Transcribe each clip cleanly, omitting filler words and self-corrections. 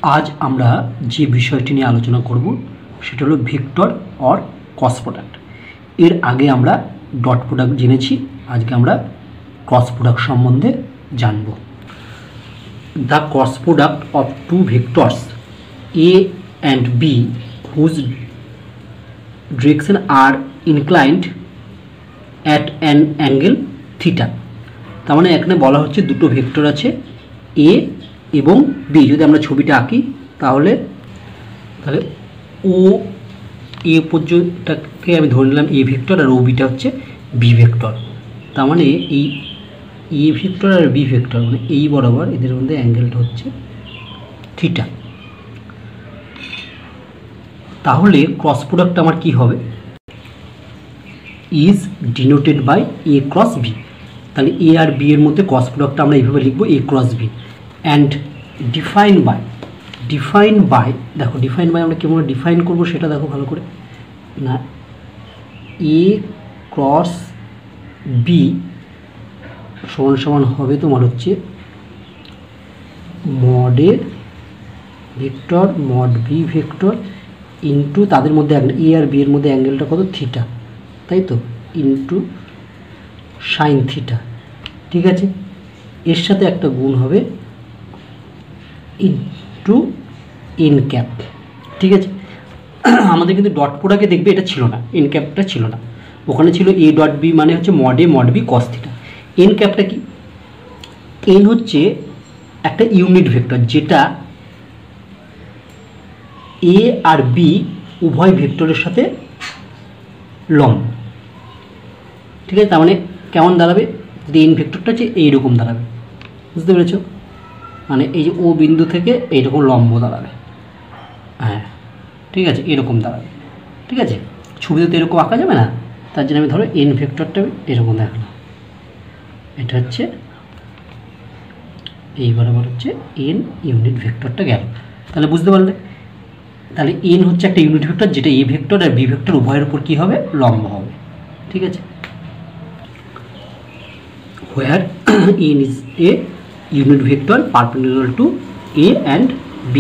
আজ আমরা যে বিষয়টি নিয়ে আলোচনা করব সেটা হলো ভেক্টর অর ক্রস প্রোডাক্ট। এর আগে আমরা ডট প্রোডাক্ট জেনেছি, আজকে আমরা ক্রস প্রোডাক্ট সম্বন্ধে জানব। The cross product of two vectors A and B whose direction are inclined at an angle theta. তার মানে এখানে বলা হচ্ছে দুটো ভেক্টর আছে এ এবং বি। যদি আমরা ছবিটা আঁকি তাহলে ও এ পর্যন্তটাকে আমি ধরে নিলাম এ ভেক্টর আর ও বিটা হচ্ছে বি ভেক্টর। তার মানে এই এ ভেক্টর আর বি ভেক্টর মানে এই বরাবর এদের মধ্যে অ্যাঙ্গেলটা হচ্ছে থিটা। তাহলে ক্রস প্রোডাক্ট আমার কি হবে? Is denoted by A cross B. তাহলে এ আর বি এর মধ্যে ক্রস প্রোডাক্টটা আমরা এইভাবে লিখবো A cross B. And define by দেখো ডিফাইন বাই আমরা কেমন ডিফাইন করবো সেটা দেখো ভালো করে না। এ ক্রস বি সমান সমান হবে তোমার হচ্ছে mod A vector mod B vector into তাদের মধ্যে এ আর বি এর মধ্যে অ্যাঙ্গেলটা কত থিটা, তাই তো, ইন্টু সাইন থিটা। ঠিক আছে, এর সাথে একটা গুণ হবে ইন্টু এন ক্যাপ। ঠিক আছে, আমাদের কিন্তু ডট প্রোডাক্টে দেখবে এটা ছিল না, এন ক্যাপটা ছিল না, ওখানে ছিল এ ডট বি মানে হচ্ছে mod A mod B cos theta. N ক্যাপটা কি? এন হচ্ছে একটা ইউনিট ভেক্টর যেটা এ আর বি উভয় ভেক্টরের সাথে লম্ব। ঠিক আছে, তার মানে কেমন দাঁড়াবে? যদি এন ভেক্টরটা হচ্ছে এইরকম দাঁড়াবে, বুঝতে পেরেছ? মানে এই যে ও বিন্দু থেকে এইরকম লম্ব দাঁড়াবে। হ্যাঁ ঠিক আছে, এরকম দাঁড়াবে। ঠিক আছে, ছবিতে তো এরকম আঁকা যাবে না, তার জন্য আমি ধরো এন ভেক্টরটা এরকম দেখালাম। এটা হচ্ছে এই বরাবর হচ্ছে এন ইউনিট ভেক্টরটা গেল। তাহলে বুঝতে পারলে? তাহলে এন হচ্ছে একটা ইউনিট ভেক্টর যেটা এ ভেক্টর আর বি ভেক্টর উভয়ের উপর কী হবে? লম্ব হবে। ঠিক আছে, where n is a unit vector perpendicular to a and b.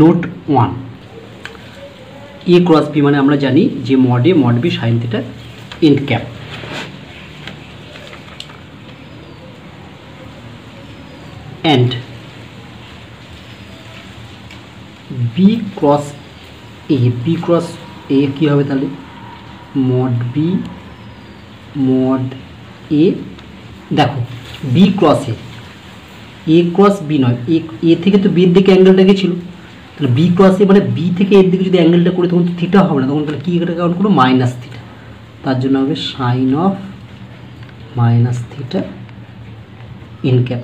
Note 1, a cross b মানে আমরা জানি যে mod A mod B sine theta N cap. and b cross a কি হবে? তাহলে মড বি মড এ, দেখো B cross A cross B নয়, A থেকে তো বির দিকে অ্যাঙ্গেলটা গেছিল, তাহলে বি ক্রস এ মানে বি থেকে এর দিকে যদি অ্যাঙ্গেলটা করে তখন তো থিটা হবে না, তখন তাহলে কী এটা কাউন্ট করবো? Minus theta. তার জন্য হবে sine of minus theta n cap.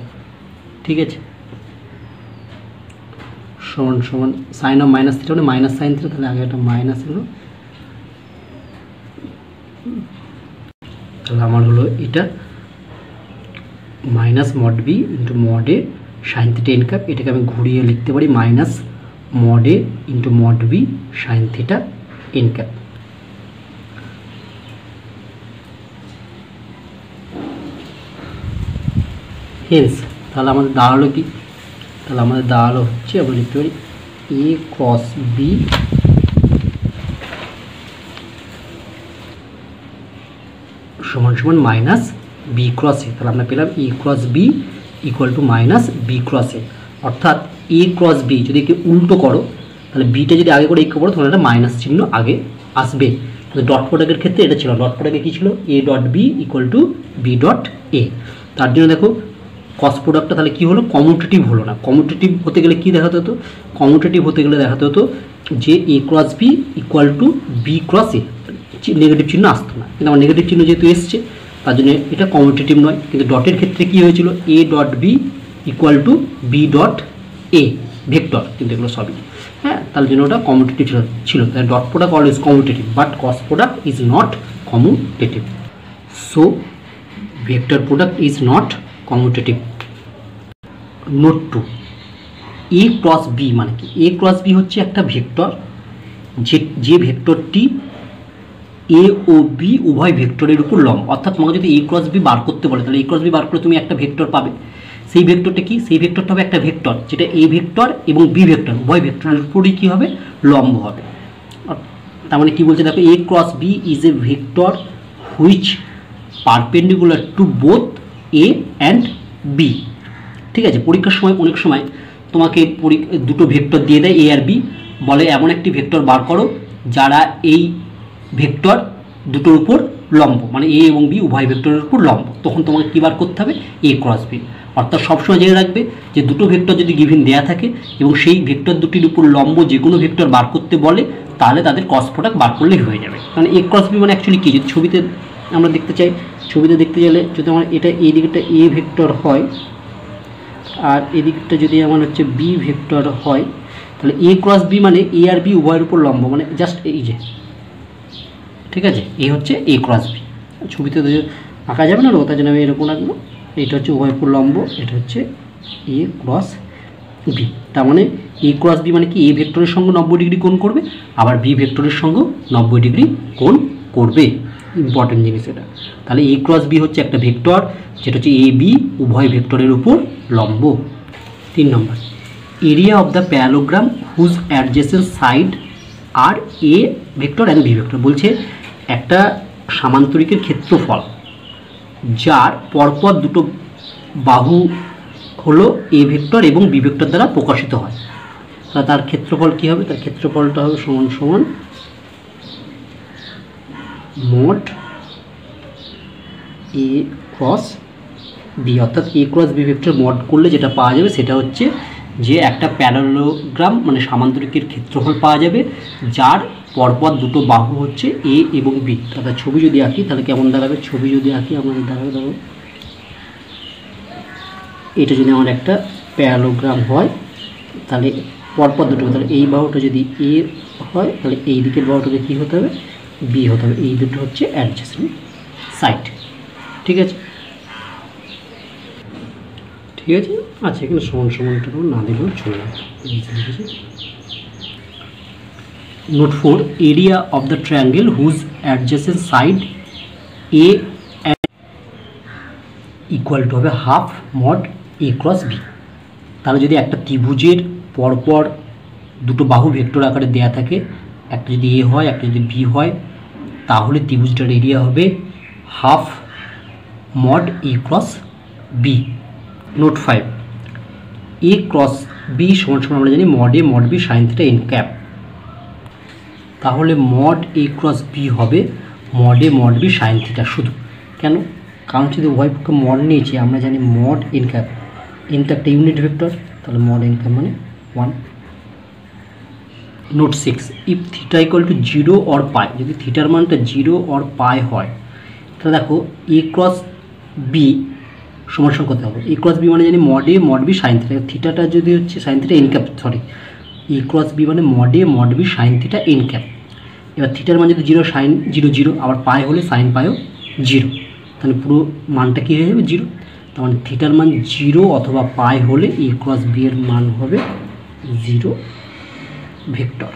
ঠিক আছে, সমান সমান সাইন অফ মাইনাস থিটা মানে মাইনাস সাইন থিটা, তাহলে আগে একটা মাইনাস হলো, তাহলে আমার হলো এটা minus mod B into mod A sine theta N cap. এটাকে আমি ঘুরিয়ে লিখতে পারি minus mod A into mod B sine theta N cap. Hence তাহলে আমাদের দাঁড়ালো কি? তাহলে আমাদের দাঁড়ালো হচ্ছে আমরা লিখতে পারি এ ক্রস বি সমান সমান মাইনাস বি ক্রস এ। তাহলে আমরা পেলাম A cross B equal to minus B cross A. অর্থাৎ এ ক্রস বি যদি একে উল্টো করো, তাহলে বিটা যদি আগে করে একে করো তাহলে একটা মাইনাস চিহ্ন আগে আসবে। তাহলে ডট প্রোডাক্টের ক্ষেত্রে এটা ছিল, ডট প্রোডাক্টে কী ছিল? A dot B equal to B dot A. তার জন্য দেখো ক্রস প্রোডাক্টটা তাহলে কী হলো? কমিউটেটিভ হলো না। কমিউটেটিভ হতে গেলে কী দেখাতে হতো? কমিউটেটিভ হতে গেলে দেখাতে হতো যে A cross B equal to B cross A, negative চিহ্ন আসতো না, কিন্তু আমার নেগেটিভ চিহ্ন যেহেতু এসছে তার জন্য এটা কমিউটেটিভ নয়। কিন্তু ডটের ক্ষেত্রে কী হয়েছিল? A dot B equal to B dot A vector, কিন্তু এগুলো সবই হ্যাঁ, তার জন্য ওটা কমিউটেটিভ ছিল। তাই dot product always commutative, but cross product is not commutative. So vector product is not commutative. Note 2, A cross B মানে কি? এ ক্রস বি হচ্ছে একটা ভেক্টর যে ভেক্টরটি এ ও বি উভয় ভেক্টরের উপর লম্ব। অর্থাৎ তোমাকে যদি এ ক্রস বি বার করতে বলে তাহলে এ ক্রস বি বার করে তুমি একটা ভেক্টর পাবে, সেই ভেক্টরটা কি, সেই ভেক্টরটা হবে একটা ভেক্টর যেটা এ ভেক্টর এবং বি ভেক্টর উভয় ভেক্টরের উপরই কী হবে, লম্ব হবে। তার মানে কী বলছে দেখো, A cross B is a vector which perpendicular to both A and B. ঠিক আছে, পরীক্ষার সময় অনেক সময় তোমাকে দুটো ভেক্টর দিয়ে দেয় এ আর বি, বলে এমন একটি ভেক্টর বার করো যারা এই ভেক্টর দুটোর উপর লম্ব, মানে এ এবং বি উভয় ভেক্টরের উপর লম্ব। তখন তোমাকে কী বার করতে হবে, এ ক্রস বি। অর্থাৎ সবসময় জেনে রাখবে যে দুটো ভেক্টর যদি গিভেন দেয়া থাকে এবং সেই ভেক্টর দুটির উপর লম্ব যে কোনো ভেক্টর বার করতে বলে, তাহলে তাদের ক্রস প্রোডাক্ট বার করলেই হয়ে যাবে। কারণ এ ক্রস বি মানে অ্যাকচুয়ালি কী, যদি ছবিতে আমরা দেখতে চাই, ছবিতে দেখতে গেলে যদি আমার এটা এই দিকটা এ ভেক্টর হয় আর এদিকটা যদি আমার হচ্ছে বি ভেক্টর হয়, তাহলে এ ক্রস বি মানে এ আর বি উভয়ের উপর লম্ব, মানে জাস্ট এই যে, ঠিক আছে, এই হচ্ছে এ ক্রস বি। ছবিতে আঁকা যাবে না, তার জন্য আমি এরকম রাখবো। এটা হচ্ছে উভয়ের উপর লম্ব, এটা হচ্ছে এ ক্রস বি। তার মানে এ ক্রস বি মানে কি, এ ভেক্টরের সঙ্গে 90 ডিগ্রি কোণ করবে, আবার বি ভেক্টরের সঙ্গেও 90 ডিগ্রি কোণ করবে। ইম্পর্টেন্ট জিনিস এটা। তাহলে এ ক্রস বি হচ্ছে একটা ভেক্টর যেটা হচ্ছে এ বি উভয় ভেক্টরের উপর লম্ব। 3 number, area of the parallelogram whose adjacent side are A vector and B vector. বলছে একটা সামান্তরিকের ক্ষেত্রফল যার পরপর দুটো বাহু হলো এ ভেক্টর এবং বি ভেক্টর দ্বারা প্রকাশিত হয়, তাহলে তার ক্ষেত্রফল কী হবে, তার ক্ষেত্রফলটা হবে সমান সমান মোট এ ক্রস বি। অর্থাৎ A cross B vector mod করলে যেটা পাওয়া যাবে সেটা হচ্ছে যে একটা প্যারালোগ্রাম মানে সামান্তরিকের ক্ষেত্রফল পাওয়া যাবে যার পরপর দুটো বাহু হচ্ছে এ এবং বি। তাহলে ছবি যদি আঁকি তাহলে কেমন দাঁড়াবে, ছবি যদি আঁকি আমাদের দাঁড়াবে, ধরো এটা যদি আমার একটা প্যারালোগ্রাম হয় তাহলে পরপর দুটো, তাহলে এই বাহুটা যদি এ হয় তাহলে এই দিকের বাহুটাকে কী হতে হবে, বি হতে হবে। এই দুটো হচ্ছে অ্যাডজেসেন্ট সাইড। ঠিক আছে, ঠিক আছে। আচ্ছা, এখানে সমান সমানটা না দিলেও চলে যাবে। Note 4, area of the triangle whose adjacent side A equal to হবে half mod A cross B. তাহলে যদি একটা ত্রিভুজের পরপর দুটো বাহু ভেক্টর আকারে দেয়া থাকে, একটা যদি এ হয় একটা যদি বি হয়, তাহলে ত্রিভুজটার এরিয়া হবে half mod A cross B. Note 5, A cross B সমান সমান আমরা জানি mod A mod B sine theta N cap. তাহলে মড এ ক্রস বি হবে mod A mod B sine theta শুধু। কেন, কারণ যদি উভয় পক্ষে মড নিয়েছি, আমরা জানি মড এন ক্যাপ, এন তো একটা ইউনিট ভেক্টর, তাহলে মড এন ক্যাপ মানে 1। Note 6, if theta equal to 0 or pi, যদি থিটার মানটা 0 অর পাই হয় তাহলে দেখো এ ক্রস বি সমান সমান করতে হবে। এ ক্রস বি মানে জানি mod A mod B sine theta, থিটাটা যদি হচ্ছে sine theta N cap, sorry A cross B মানে mod A mod B sine theta N cap. এবার থিটার মান যদি 0 সাইন 0 0, আবার পাই হলে সাইন পাইও 0, তাহলে পুরো মানটা কী হয়ে যাবে 0। তার মানে থিটার মান 0 অথবা পাই হলে এ ক্রস বি এর মান হবে 0 ভেক্টর।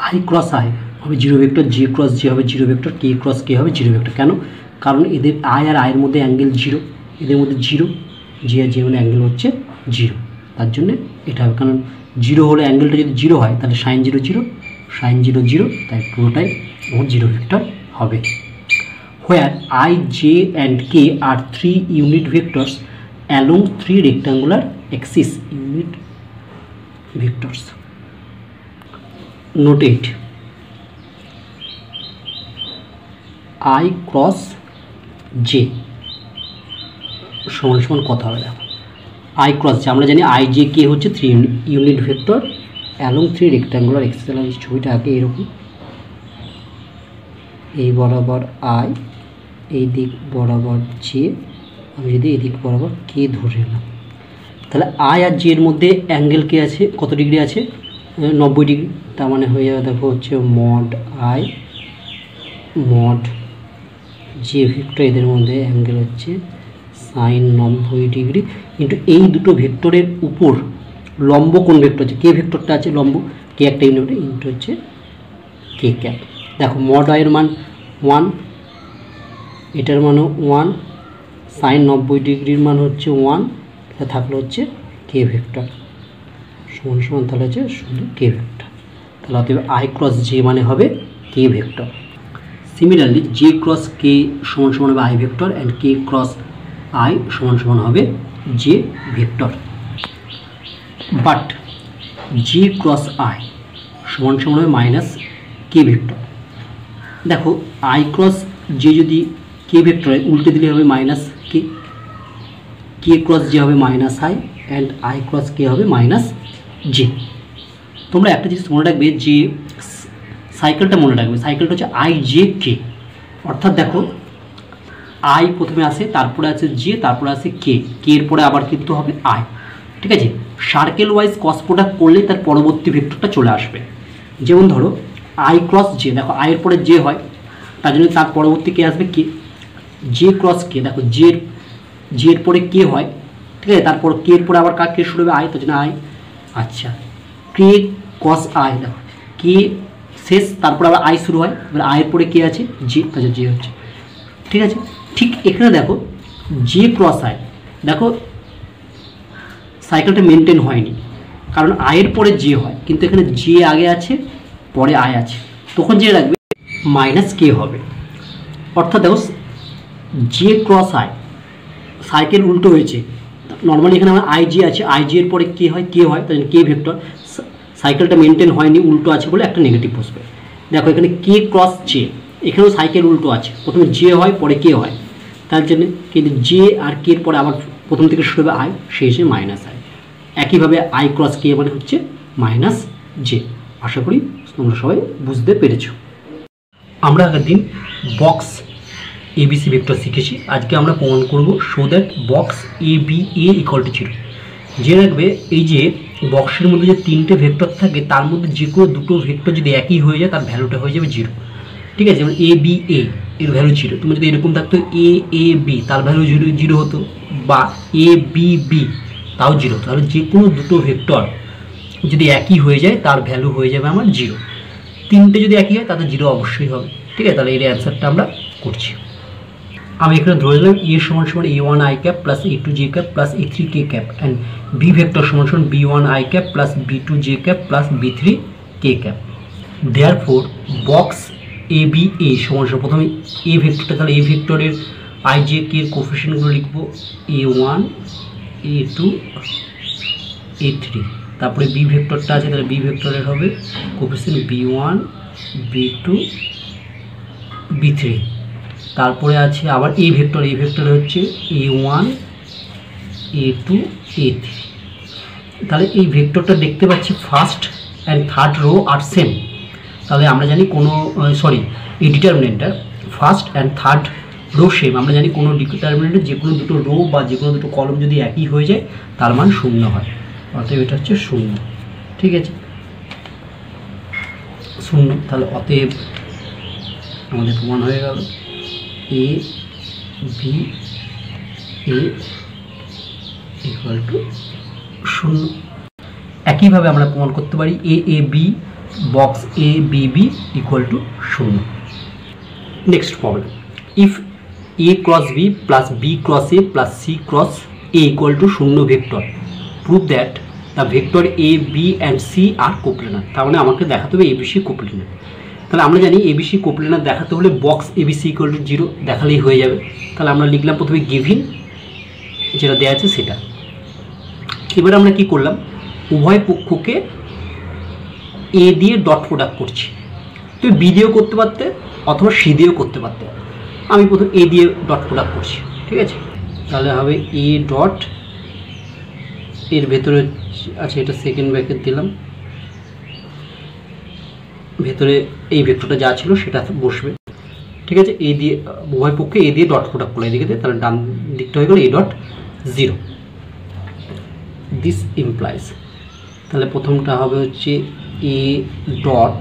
আই ক্রস আই হবে 0 ভেক্টর, জে ক্রস জে হবে 0 ভেক্টর, কে ক্রস কে হবে 0 ভেক্টর। কেন, কারণ এদের আই আর আয়ের মধ্যে অ্যাঙ্গেল 0, এদের মধ্যে 0, জে আর জে মানে অ্যাঙ্গেল হচ্ছে 0, তার জন্যে এটা হবে। কারণ 0 হলে অ্যাঙ্গেলটা যদি 0 হয় তাহলে সাইন 0 0, সাইন 0 0, তাই পুরোটাই আমার 0 ভেক্টর হবে। Where I J and K are 3 unit vectors along 3 rectangular axis unit vectors. Note 8, I cross J সমান সমান কত হবে দেখো, আই ক্রস জে আমরা জানি আই জে কে হচ্ছে 3 unit vector along 3 rectangular Axis. এই ছবিটা আগে এরকম, এই বরাবর আই, এই দিক বরাবর জে, আমি যদি এই দিক বরাবর কে ধরে নিলাম, তাহলে আই আর জে এর মধ্যে অ্যাঙ্গেল কে আছে, কত ডিগ্রি আছে, 90 ডিগ্রি। তার মানে হয়ে যাবে দেখো হচ্ছে mod I mod J vector, এদের মধ্যে অ্যাঙ্গেল হচ্ছে সাইন 90 ডিগ্রি কিন্তু এই দুটো ভেক্টরের উপর লম্ব কোন ভেক্টর আছে, কে ভেক্টরটা আছে লম্ব, কে একটা ইউনিট ইন্টু হচ্ছে কে ক্যাপ। দেখো মড আয়ের মান 1, এটার মানও 1, সাইন 90 ডিগ্রির মান হচ্ছে 1, থাকলে হচ্ছে কে ভেক্টর সমান সমান তাহলে হচ্ছে শুধু কে ভেক্টর। তাহলে অতএব আই ক্রস জে মানে হবে K vector. Similarly J cross K সমান সমান হবে I vector and K cross I সমান সমান হবে J vector. But J cross I সমান সমান হবে মাইনাস কে ভেক্টর। দেখো আই ক্রস জে যদি কে ভেক্টর হয় উল্টে দিলে হবে minus K, K cross J হবে minus I and I cross K হবে মাইনাস জে। তোমরা একটা জিনিস মনে রাখবে যে সাইকেলটা মনে রাখবে, সাইকেলটা হচ্ছে আই জে কে, অর্থাৎ দেখো আই প্রথমে আসে, তারপরে আছে জে, তারপরে আছে কে, কে এর পরে আবার কিন্তু হবে আই। ঠিক আছে, সার্কেল ওয়াইজ ক্রস প্রোডাক্ট করলে তার পরবর্তী ভেক্টরটা চলে আসবে। যেমন ধরো আই ক্রস জে, দেখো আয়ের পরে জে হয়, তার জন্য তার পরবর্তী কে আসবে কে। জে ক্রস কে, দেখো জে এর পরে কে হয়, ঠিক আছে, তারপর কে এর পরে আবার কার কে শুরু হবে আই, তার জন্য আই। আচ্ছা, কে ক্রস আই, দেখো কে শেষ, তারপর আবার আই শুরু হয়, এবার আয়ের পরে কে আছে জে, তাহলে জে হচ্ছে। ঠিক আছে, ঠিক এখানে দেখো জে ক্রস আই, দেখো সাইকেলটা মেনটেন হয়নি, কারণ আয়ের পরে জে হয়, কিন্তু এখানে জে আগে আছে পরে আই আছে, তখন যে রাখবে মাইনাস কে হবে। অর্থাৎ দেখো জে ক্রস আই সাইকেল উল্টো হয়েছে, নর্মালি এখানে আমার আই জি আছে, আই জি এর পরে কে হয় কে হয়, তাই কে ভেক্টর, সাইকেলটা মেনটেন হয়নি উল্টো আছে বলে একটা নেগেটিভ বসবে। দেখো এখানে কে ক্রস জে, এখানেও সাইকেল উল্টো আছে, প্রথমে জে হয় পরে কে হয়, তার জন্য কিন্তু জে আর কে এর পরে আবার প্রথম থেকে শুরু হবে আই, সেই হিসেবে মাইনাস আই। একইভাবে আই ক্রস কে মানে হচ্ছে মাইনাস জে। আশা করি তোমরা সবাই বুঝতে পেরেছো। আমরা আগের দিন বক্স এবিসি ভেক্টর শিখেছি, আজকে আমরা প্রমাণ করব show that box A B A equal to 0। যে রাখবে এই যে বক্সের মধ্যে যে তিনটে ভেক্টর থাকে তার মধ্যে যে কোনো দুটো ভেক্টর যদি একই হয়ে যায় তার ভ্যালুটা হয়ে যাবে 0। ঠিক আছে, যেমন এ বি এ এর ভ্যালু 0, তুমি যদি এরকম থাকতো এ এ বি তার ভ্যালু 0 হতো, বা এ বি বি তাও 0 হতো। তাহলে যে কোনো দুটো ভেক্টর যদি একই হয়ে যায় তার ভ্যালু হয়ে যাবে আমার 0। তিনটে যদি একই হয় তাতে 0 অবশ্যই হবে। ঠিক আছে, তাহলে এর অ্যান্সারটা আমরা করছি। আমি এখানে ধরে নিলাম এ সমান সমান a1 i cap plus a2 j cap plus a3 k cap and B vector সমান সমান b1 i cap plus b2 j cap plus b3 k cap. Therefore box A B A সমান সমান প্রথমে এ ভেক্টরটা, তাহলে এ ভেক্টরের i j k এর কোফিশিয়েন্টগুলো লিখবো a1 a2 a3, তারপরে বি ভেক্টরটা আছে তাহলে বি ভেক্টরের হবে কোফিশিয়েন্ট b1 b2 b3, তারপরে আছে আবার এই ভেক্টর, এই ভেক্টর হচ্ছে a1 a2 a3। তাহলে এই ভেক্টরটা দেখতে পাচ্ছি ফার্স্ট অ্যান্ড থার্ড রো আর সেম, তাহলে আমরা জানি কোনো এই ডিটারমিনেন্টটা first and third row same, আমরা জানি কোনো ডিটারমিনেন্টে যে কোনো দুটো রো বা যে কোনো দুটো কলম যদি একই হয়ে যায় তার মান 0 হয়, অতএব এটা হচ্ছে 0। ঠিক আছে, 0, তাহলে অতএব আমাদের প্রমাণ হয়ে গেল A B A equal to 0। একইভাবে আমরা প্রমাণ করতে পারি A A B box A B B equal to 0। Next problem, if A cross B plus B cross A plus C cross A equal to 0 vector, prove that the vector A B and C are coplanar. তার মানে আমাকে দেখাতে হবে ABC কোপ্লেনার। তাহলে আমরা জানি ABC কোপ্লেনার দেখাতে হলে বক্স এবিসি ইকুয়াল টু 0 দেখালেই হয়ে যাবে। তাহলে আমরা লিখলাম প্রথমে গিভিন যেটা দেওয়া আছে সেটা। এবার আমরা কি করলাম, উভয় পক্ষকে এ দিয়ে ডট প্রোডাক্ট করছি। তুমি বি দিয়েও করতে পারতে অথবা সি দিয়েও করতে পারতে, আমি প্রথম এ দিয়ে ডট প্রোডাক্ট করছি। ঠিক আছে, তাহলে হবে এ ডট, এর ভেতরে আচ্ছা এটা সেকেন্ড ব্র্যাকেট দিলাম, ভেতরে এই ভেক্টরটা যা ছিল সেটা বসবে। ঠিক আছে, এ দিয়ে উভয় পক্ষে এ দিয়ে ডট প্রোডাক্ট করলে এদিকে দিয়ে, তাহলে ডান দিকটা হয়ে গেল এ ডট 0। দিস ইমপ্লাইজ, তাহলে প্রথমটা হবে হচ্ছে এ ডট,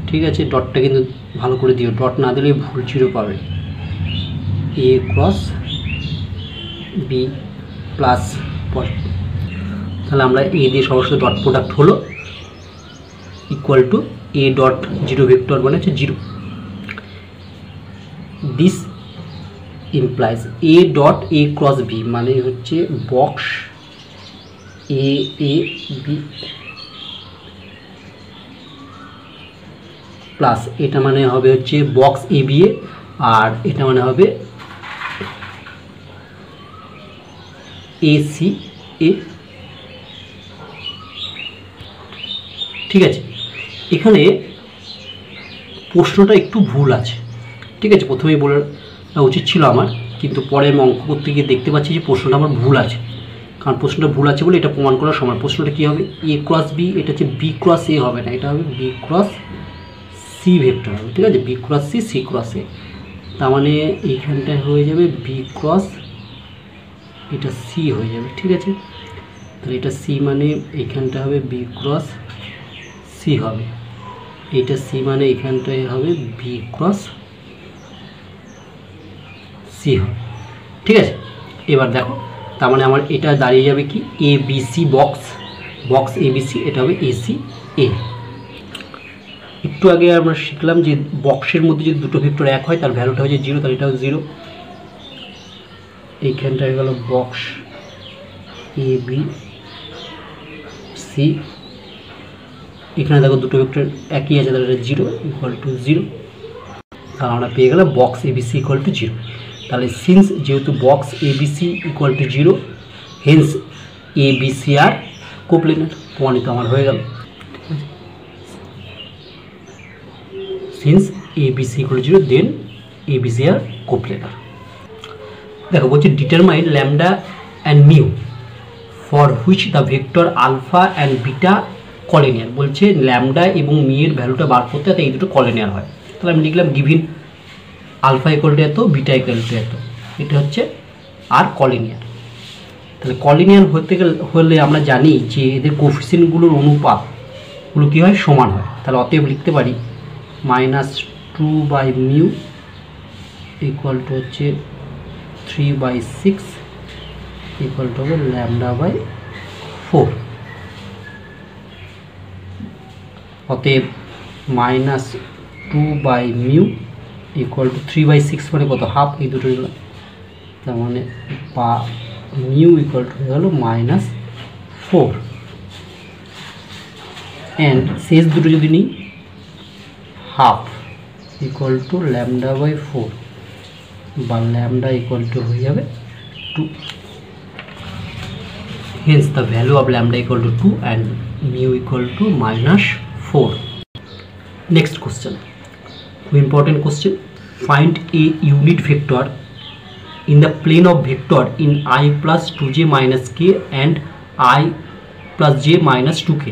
ঠিক আছে ডটটা কিন্তু ভালো করে দিও, ডট না দিলে ভুল 0 পাবে, এ ক্রস বি প্লাস পর, তাহলে আমরা এ দিয়ে সরাসরি ডট প্রোডাক্ট হলো equal to A dot 0 vector মানে হচ্ছে 0। This implies A dot A cross B মানে হচ্ছে বক্স এ বি প্লাস এটা মানে হবে হচ্ছে বক্স এ বি এ, আর এটা মানে হবে এ সি এ। ঠিক আছে, এখানে প্রশ্নটা একটু ভুল আছে। ঠিক আছে, প্রথমেই বলা উচিত ছিল আমার, কিন্তু পরে আমি অঙ্ক করতে গিয়ে দেখতে পাচ্ছি যে প্রশ্নটা আমার ভুল আছে। কারণ প্রশ্নটা ভুল আছে বলে এটা প্রমাণ করার সময় প্রশ্নটা কী হবে, এ ক্রস বি, এটা হচ্ছে বি ক্রস এ হবে না, এটা হবে বি ক্রস সি ভেক্টর হবে। ঠিক আছে, B cross C, C cross A, তার মানে এইখানটায় হয়ে যাবে বি ক্রস, এটা সি হয়ে যাবে। ঠিক আছে, তাহলে এটা সি মানে এইখানটা হবে বি ক্রস সি হবে, এটা সি মানে এইখানটায় হবে বি ক্রস সি হবে। ঠিক আছে, এবার দেখো, তার মানে আমার এটা দাঁড়িয়ে যাবে কি এ B C box A B C, এটা হবে এ সি এ। একটু আগে আমরা শিখলাম যে বক্সের মধ্যে যদি দুটো ভেক্টর এক হয় তার ভ্যালুটা হচ্ছে 0, তাহলে এটাও 0। এইখানটা হয়ে গেল বক্স এ বি সি, এখানে দেখো দুটো ভেক্টর একই আছে, তাহলে এটা 0 ইকুয়াল টু 0, তাহলে আমরা পেয়ে গেলাম box A B C equal to 0। তাহলে সিন্স যেহেতু box A B C equal to 0, hence A B C are coplanar, প্রমাণিত আমার হয়ে গেল। Since A B C equal to 0, then A B C are coplanar. দেখো বলছে determine lambda and mu for which the vector alpha and beta collinear. বলছে lambda এবং Muir ভ্যালুটা বার করতে এই দুটো কলিনিয়ার হয়। তাহলে আমি লিখলাম গিভিন আলফা ইকুয়াল টু এত, বিটা ইকুয়াল টু এত, এটা হচ্ছে আর কলিনিয়ার। তাহলে কলিনিয়ার হলে আমরা জানি যে এদের কোফিসিয়েন্টগুলোর অনুপাতগুলো কী হয়, সমান হয়। তাহলে অতএব লিখতে পারি -2/μ ইকুয়াল টু হচ্ছে 3/6 ইকুয়াল টু হবে λ/4। অতএব -2/μ ইকুয়াল টু 3/6 মানে কত, হাফ, এই দুটো নিলাম, তার মানে বা মিউ ইকুয়াল টু হয়ে গেল -4, অ্যান্ড শেষ দুটো যদি নিই হাফ ইকুয়াল টু λ/4 বা ল্যামডা ইকুয়াল টু হয়ে যাবে 2, hence the value of lambda equal to 2 and mu equal to -4. Next question, important question. Find a unit vector in the plane of vector in I plus 2j minus k and I plus j minus 2k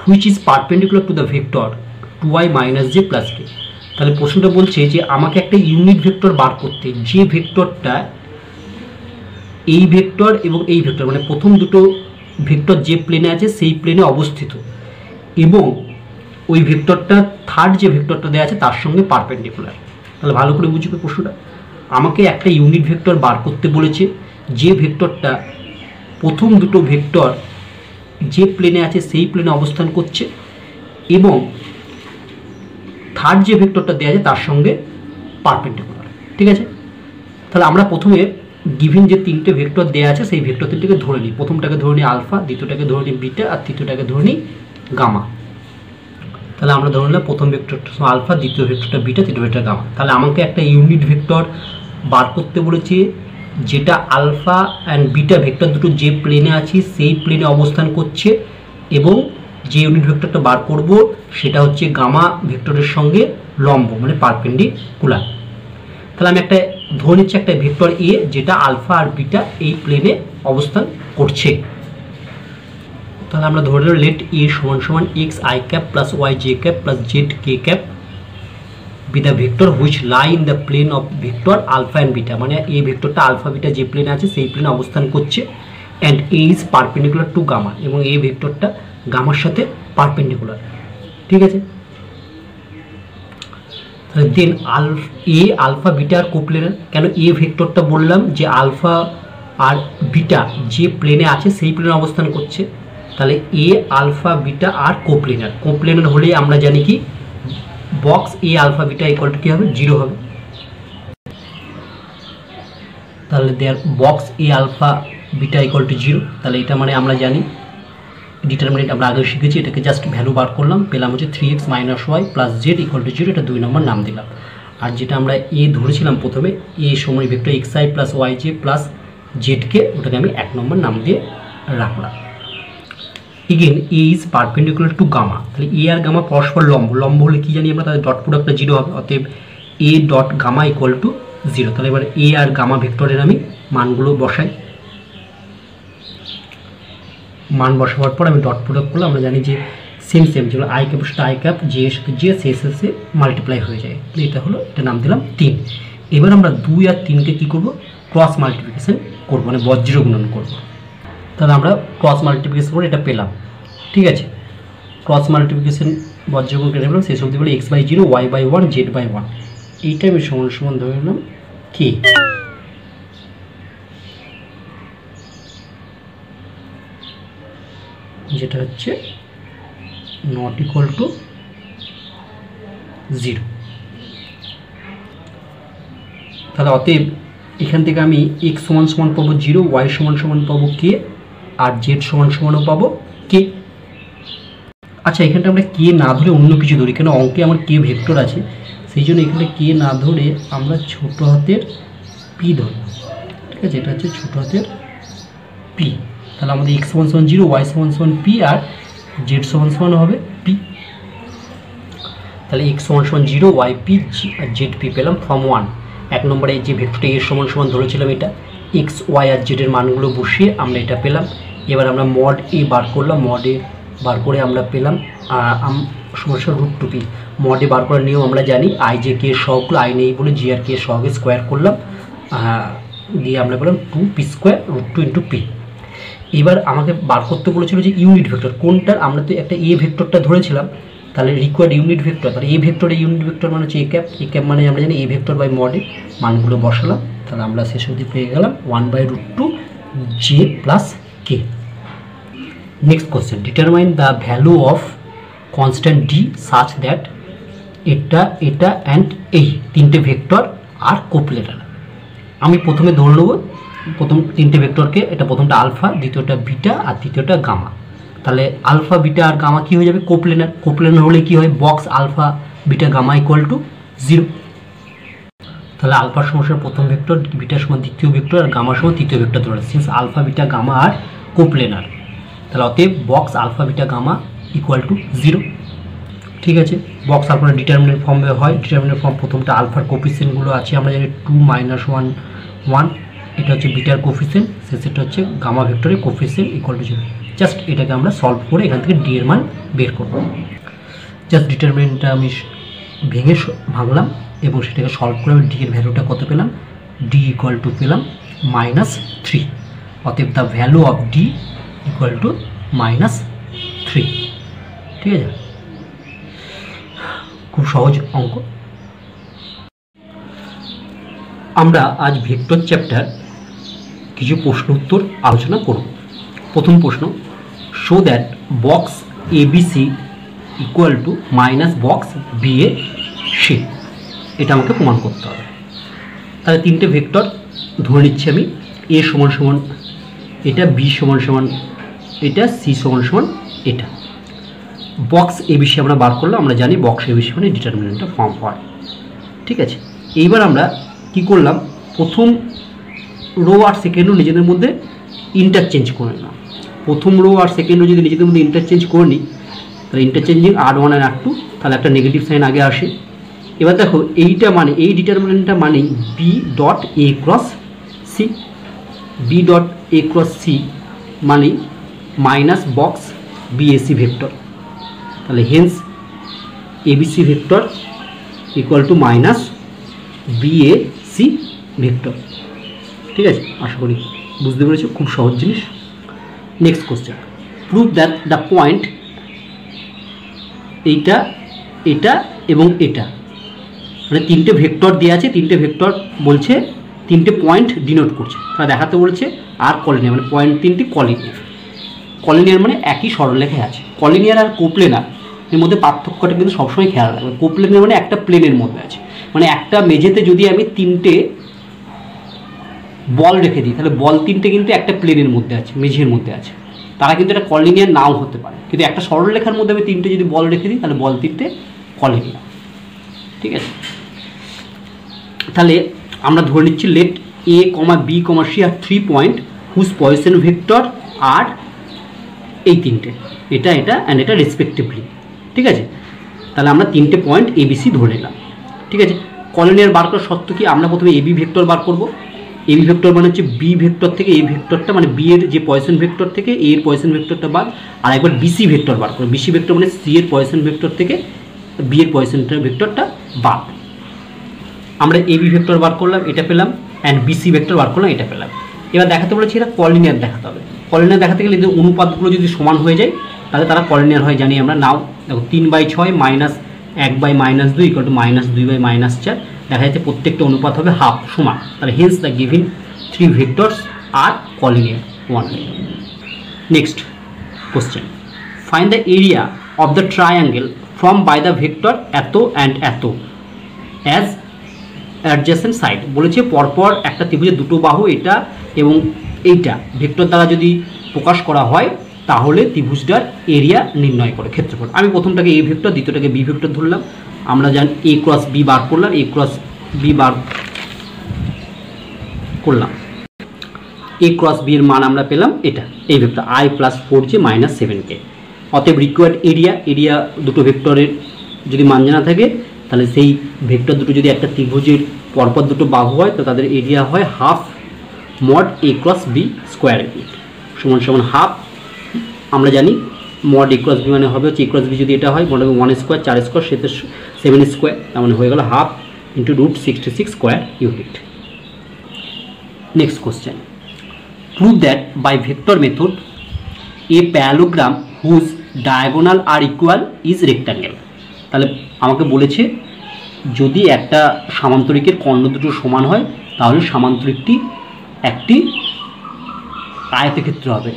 which is perpendicular to the vector 2i minus j plus k. তাহলে প্রশ্নটা বলছে যে আমাকে একটা unit vector বার করতে, যে ভেক্টরটা এই vector এবং এই ভেক্টর মানে প্রথম দুটো ভেক্টর যে প্লেনে আছে সেই প্লেনে অবস্থিত, এবং ওই ভেক্টরটা থার্ড যে ভেক্টরটা দেওয়া আছে তার সঙ্গে পারপেন্ডিকুলার। তাহলে ভালো করে বুঝবে প্রশ্নটা, আমাকে একটা ইউনিট ভেক্টর বার করতে বলেছে, যে ভেক্টরটা প্রথম দুটো ভেক্টর যে প্লেনে আছে সেই প্লেনে অবস্থান করছে এবং থার্ড যে ভেক্টরটা দেওয়া আছে তার সঙ্গে পারপেন্ডিকুলার। ঠিক আছে, তাহলে আমরা প্রথমে গিভিন যে তিনটে ভেক্টর দেওয়া আছে সেই ভেক্টর তিনটাকে ধরে নিই। প্রথমটাকে ধরে নিই আলফা, দ্বিতীয়টাকে ধরে নিই বিটা, আর তৃতীয়টাকে ধরে নিই গামা। তাহলে আমরা ধরে নিলাম প্রথম ভেক্টরটা আলফা, দ্বিতীয় ভেক্টরটা বিটা, তৃতীয় ভেক্টর গামা। তাহলে আমাকে একটা ইউনিট ভেক্টর বার করতে বলেছে যেটা আলফা অ্যান্ড বিটা ভেক্টর দুটো যে প্লেনে আছে সেই প্লেনে অবস্থান করছে, এবং যে ইউনিট ভেক্টরটা বার করব সেটা হচ্ছে গামা ভেক্টরের সঙ্গে লম্ব মানে পারপেন্ডিকুলার। তাহলে আমি একটা ধরে নিচ্ছি একটা ভেক্টর এ যেটা আলফা আর বিটা এই প্লেনে অবস্থান করছে। তাহলে আমরা ধরে নিলাম লেট এ সমান সমান X I cap plus Y J cap plus Z K cap be the vector which lie in the plane of vector alpha and beta, মানে এই ভেক্টরটা আলফা বিটা যে প্লেনে আছে সেই প্লেনে অবস্থান করছে, and A is perpendicular to gamma, এবং এই ভেক্টরটা গামার সাথে পারপেন্ডিকুলার। ঠিক আছে, তাহলে দেন এ আলফা বিটা আর কোপ্লেনার। কেন এ ভেক্টরটা বললাম যে আলফা আর বিটা যে প্লেনে আছে সেই প্লেনে অবস্থান করছে, তাহলে এ আলফা বিটা আর কোপ্লেনার। কোপ্লেনার হলে আমরা জানি কি box A alpha beta equal to কী হবে, 0 হবে। তাহলে there box A alpha beta equal to 0, তাহলে এটা মানে আমরা জানি ডিটারমিনেন্ট আমরা আগে শিখেছি, এটাকে জাস্ট ভ্যালু বার করলাম, পেলাম হচ্ছে 3x - y + z equal to 0, এটা 2 নম্বর নাম দিলাম। আর যেটা আমরা এ ধরেছিলাম প্রথমে, এ সময় ভেক্টর xi + yj + zকে, ওটাকে আমি 1 নম্বর নাম দিয়ে রাখলাম। Again A is perpendicular to gamma, তাহলে এ আর গামা পরস্পর লম্ব, লম্ব হলে কি জানি আমরা, তাদের ডট প্রোডাক্টটা 0 হবে, অতএব A dot gamma equal to 0। তাহলে এবার এ আর গামা ভেক্টরের আমি মানগুলো বসাই, মান বসাবার পর আমি ডট প্রোডাক্ট করলে আমরা জানি যে সেম যেগুলো আই ক্যাপ সাথে আই ক্যাপ, জে সাথে জে, সে মাল্টিপ্লাই হয়ে যায়, এটা হলো, এটা নাম দিলাম 3। এবার আমরা 2 আর 3কে কী করবো, ক্রস মাল্টিপ্লিকেশন করবো, মানে বজ্র গুণন করবো। তাহলে আমরা ক্রস মাল্টিপ্লিকেশন করে এটা পেলাম, ঠিক আছে। ক্রস মাল্টিপ্লিকেশন বজ্র গুণ কেটে পেলাম, সেই সব দিয়ে বলে x/0 y/1 z/1, এইটা আমি সমান ধরে নিলাম কে, যেটা হচ্ছে নট ইকুয়াল টু 0। তাহলে অতএব এখান থেকে আমি x সমান পাবো 0, y সমান পাবো কে, আর z সমানও পাবো কে। আচ্ছা, এখানটা আমরা কে না ধরে অন্য কিছু ধরি, কেন অঙ্কে আমার কে ভেক্টর আছে, সেই জন্য এখানে কে না ধরে আমরা ছোট হাতের পি ধরব, ঠিক আছে। এটা হচ্ছে ছোট হাতের পি। তাহলে আমাদের x সমান 0, y সমান পি, আর z সমান হবে পি। তাহলে x সমান 0, y P R z P পেলাম ফ্রম 1। 1 নম্বরে যে ভেক্টরটা এর সমান ধরেছিলাম, এটা x, y আর z এর মানগুলো বসিয়ে আমরা এটা পেলাম। এবার আমরা মড এ বার করলাম, মড এ বার করে আমরা পেলাম সমস্যা √2p। মড এ বার করার নিয়ম আমরা জানি, আই যে কে সহগুলো আই নেই বলে জি আর কে সহগে স্কোয়ার করলাম, দিয়ে আমরা পেলাম 2p² √2 × p। এবার আমাকে বার করতে বলেছিল যে ইউনিট ভেক্টর কোনটার, আমরা তো একটা এ ভেক্টরটা ধরেছিলাম, তাহলে রিকোয়ার্ড ইউনিট ভেক্টর, তাহলে এ ভেক্টরে ইউনিট ভেক্টর মানে হচ্ছে এ ক্যাপ মানে আমরা জানি A vector by mod A, মানগুলো বসালাম, তাহলে আমরা শেষ অবধি পেয়ে গেলাম 1/√2 j + k। Next question, determine the value of constant D such that এটা অ্যান্ড এই তিনটে ভেক্টর আর কোপ্লেনার। আমি প্রথমে ধরে নেব প্রথম তিনটে ভেক্টরকে, এটা প্রথমটা আলফা, দ্বিতীয়টা বিটা আর তৃতীয়টা গামা। তাহলে আলফা বিটা আর গামা কি হয়ে যাবে, কোপ্লেনার হলে কি হয়, box alpha beta gamma equal to 0। তাহলে আলফার সমস্যার প্রথম ভেক্টর, বিটার সমান দ্বিতীয় ভেক্টর আর গামার সমান তৃতীয় ভেক্টর ধরে, since alpha beta gamma are coplanar, তাহলে অতএব box alpha beta gamma equal to 0। ঠিক আছে, বক্স আলফার ডিটারমিনেন্ট ফর্মে হয়, ডিটারমিনেন্ট ফর্ম প্রথমটা আলফার কোফিসিয়েন্টগুলো আছে আমরা জানি 2 - 1 1, এটা হচ্ছে বিটার কোফিসিয়েন্ট, শেষেরটা হচ্ছে গামা ভেক্টরের কোফিসিয়েন্ট ইকুয়াল টু 0। জাস্ট এটাকে আমরা সলভ করে এখান থেকে ডি এর মান বের করব। জাস্ট ডিটারমিনেন্টটা আমি ভাঙলাম এবং সেটাকে সলভ করে আমি ডি এর ভ্যালুটা কত পেলাম, ডি ইকুয়াল টু পেলাম -3। অতএব the value of D equal two -3। ঠিক আছে, খুব সহজ অঙ্ক। আমরা আজ ভেক্টর চ্যাপ্টার কিছু প্রশ্ন উত্তর আলোচনা করব। প্রথম প্রশ্ন, show that box ABC equal to minus box BAC, এটা আমাকে প্রমাণ করতে হবে। তাহলে তিনটে ভেক্টর ধরে নিচ্ছি আমি, A সমান এটা, B সমান এটা, C সমান এটা। বক্স ABC আমরা বার করলাম, আমরা জানি বক্স ABC মানে ডিটারমিনেন্টটা ফর্ম হয়। ঠিক আছে, এইবার আমরা কি করলাম, প্রথম রো আর সেকেন্ড রো নিজেদের মধ্যে ইন্টারচেঞ্জ করে নিলাম। প্রথম রো আর সেকেন্ড রো যদি নিজেদের মধ্যে ইন্টারচেঞ্জ করে নিই, তাহলে ইন্টারচেঞ্জিং R1 আর R2, তাহলে একটা নেগেটিভ সাইন আগে আসে। এবার দেখো এইটা মানে এই ডিটারমিনেন্টটা মানে B.A×C, B.A×C মানে মাইনাস বক্স BAC ভেক্টর। তাহলে hence ABC vector equal to minus BAC vector. ঠিক আছে, আশা করি বুঝতে পেরেছো, খুব সহজ জিনিস। Next question, prove that the point এইটা, এটা এবং এটা, মানে তিনটে ভেক্টর দেওয়া আছে, তিনটে ভেক্টর বলছে তিনটে পয়েন্ট ডিনোট করছে, তারা দেখাতে বলছে আর কলিনিয়ার, মানে পয়েন্ট তিনটি কলিনিয়ার। কলিনিয়ার মানে একই সরলরেখায় আছে। কলিনিয়ার আর কোপ্লেনার এর মধ্যে পার্থক্যটা কিন্তু সবসময় খেয়াল রাখবে। কোপ্লেনার মানে একটা প্লেনের মধ্যে আছে, মানে একটা মেঝেতে যদি আমি তিনটে বল রেখে দিই, তাহলে বল তিনটে কিন্তু একটা প্লেনের মধ্যে আছে, মেঝের মধ্যে আছে, তারা কিন্তু একটা কলিনিয়ার নাও হতে পারে। কিন্তু একটা সরলরেখার মধ্যে আমি তিনটে যদি বল রেখে দিই তাহলে বল তিনটে কলিনিয়ার। ঠিক আছে, তাহলে আমরা ধরে নিচ্ছি let A, B, C are 3 point whose position vector are এই তিনটে, এটা অ্যান্ড এটা রেসপেক্টিভলি। ঠিক আছে, তাহলে আমরা তিনটে পয়েন্ট ABC ধরে নিলাম। ঠিক আছে, কলিনিয়ার বার করার শর্ত কি, আমরা প্রথমে AB ভেক্টর বার করব। AB ভেক্টর মানে হচ্ছে B ভেক্টর থেকে A ভেক্টরটা, মানে B এর যে পয়েসন ভেক্টর থেকে A এর পয়েসন ভেক্টরটা বাদ, আর একবার BC ভেক্টর বার করব। BC ভেক্টর মানে C এর পয়েসন ভেক্টর থেকে B এর পয়েসন ভেক্টরটা বাদ। আমরা AB ভেক্টর বার করলাম, এটা পেলাম, অ্যান্ড BC ভেক্টর বার করলাম, এটা পেলাম। এবার দেখাতে বলেছি এটা কলিনিয়ার দেখাতে হবে। কলিনিয়ার দেখাতে গেলে যদি অনুপাতগুলো যদি সমান হয়ে যায় তাহলে তারা কলিনিয়ার হয়, জানি আমরা। নাও দেখো 3/6 মাইনাস 1/-2 ইকুয়াল টু -2/-4, দেখা যাচ্ছে প্রত্যেকটা অনুপাত হবে হাফ, সমান। তাহলে hence the given 3 vectors are collinear 1। Next question, find the area of the triangle from by the vector এত অ্যান্ড এত অ্যাজ অ্যাডজেসেন্ট সাইড। বলেছে পরপর একটা ত্রিভুজের দুটো বাহু এটা এবং এইটা ভেক্টর দ্বারা যদি প্রকাশ করা হয় তাহলে ত্রিভুজটার এরিয়া নির্ণয় করে, ক্ষেত্রফল। আমি প্রথমটাকে A ভেক্টর, দ্বিতীয়টাকে B ভেক্টর ধরলাম। আমরা জানি A ক্রস B বার করলাম, A ক্রস B বার করলাম, A ক্রস B এর মান আমরা পেলাম এটা, এই ভেক্টর I + 4j - 7k। অতএব রিকোয়ার্ড এরিয়া দুটো ভেক্টরের যদি মান জানা থাকে তাহলে সেই ভেক্টর দুটো যদি একটা ত্রিভুজের পরপর দুটো বাহু হয় তো তাদের এরিয়া হয় half mod A cross B square সমান সমান হাফ। আমরা জানি মড A ক্রস B মানে হবে হচ্ছে A ক্রস B যদি এটা হয় মনে হবে 1 স্কোয়ার, 4 স্কোয়ার, 7 স্কোয়ার, তার মানে হয়ে গেল half into √66 square unit. Next question, prove that by vector method a parallelogram whose diagonal are equal is rectangle. তাহলে আমাকে বলেছে যদি একটা সামান্তরিকের কর্ণ দুটো সমান হয় তাহলে সামান্তরিকটি একটি আয়তক্ষেত্র হবে।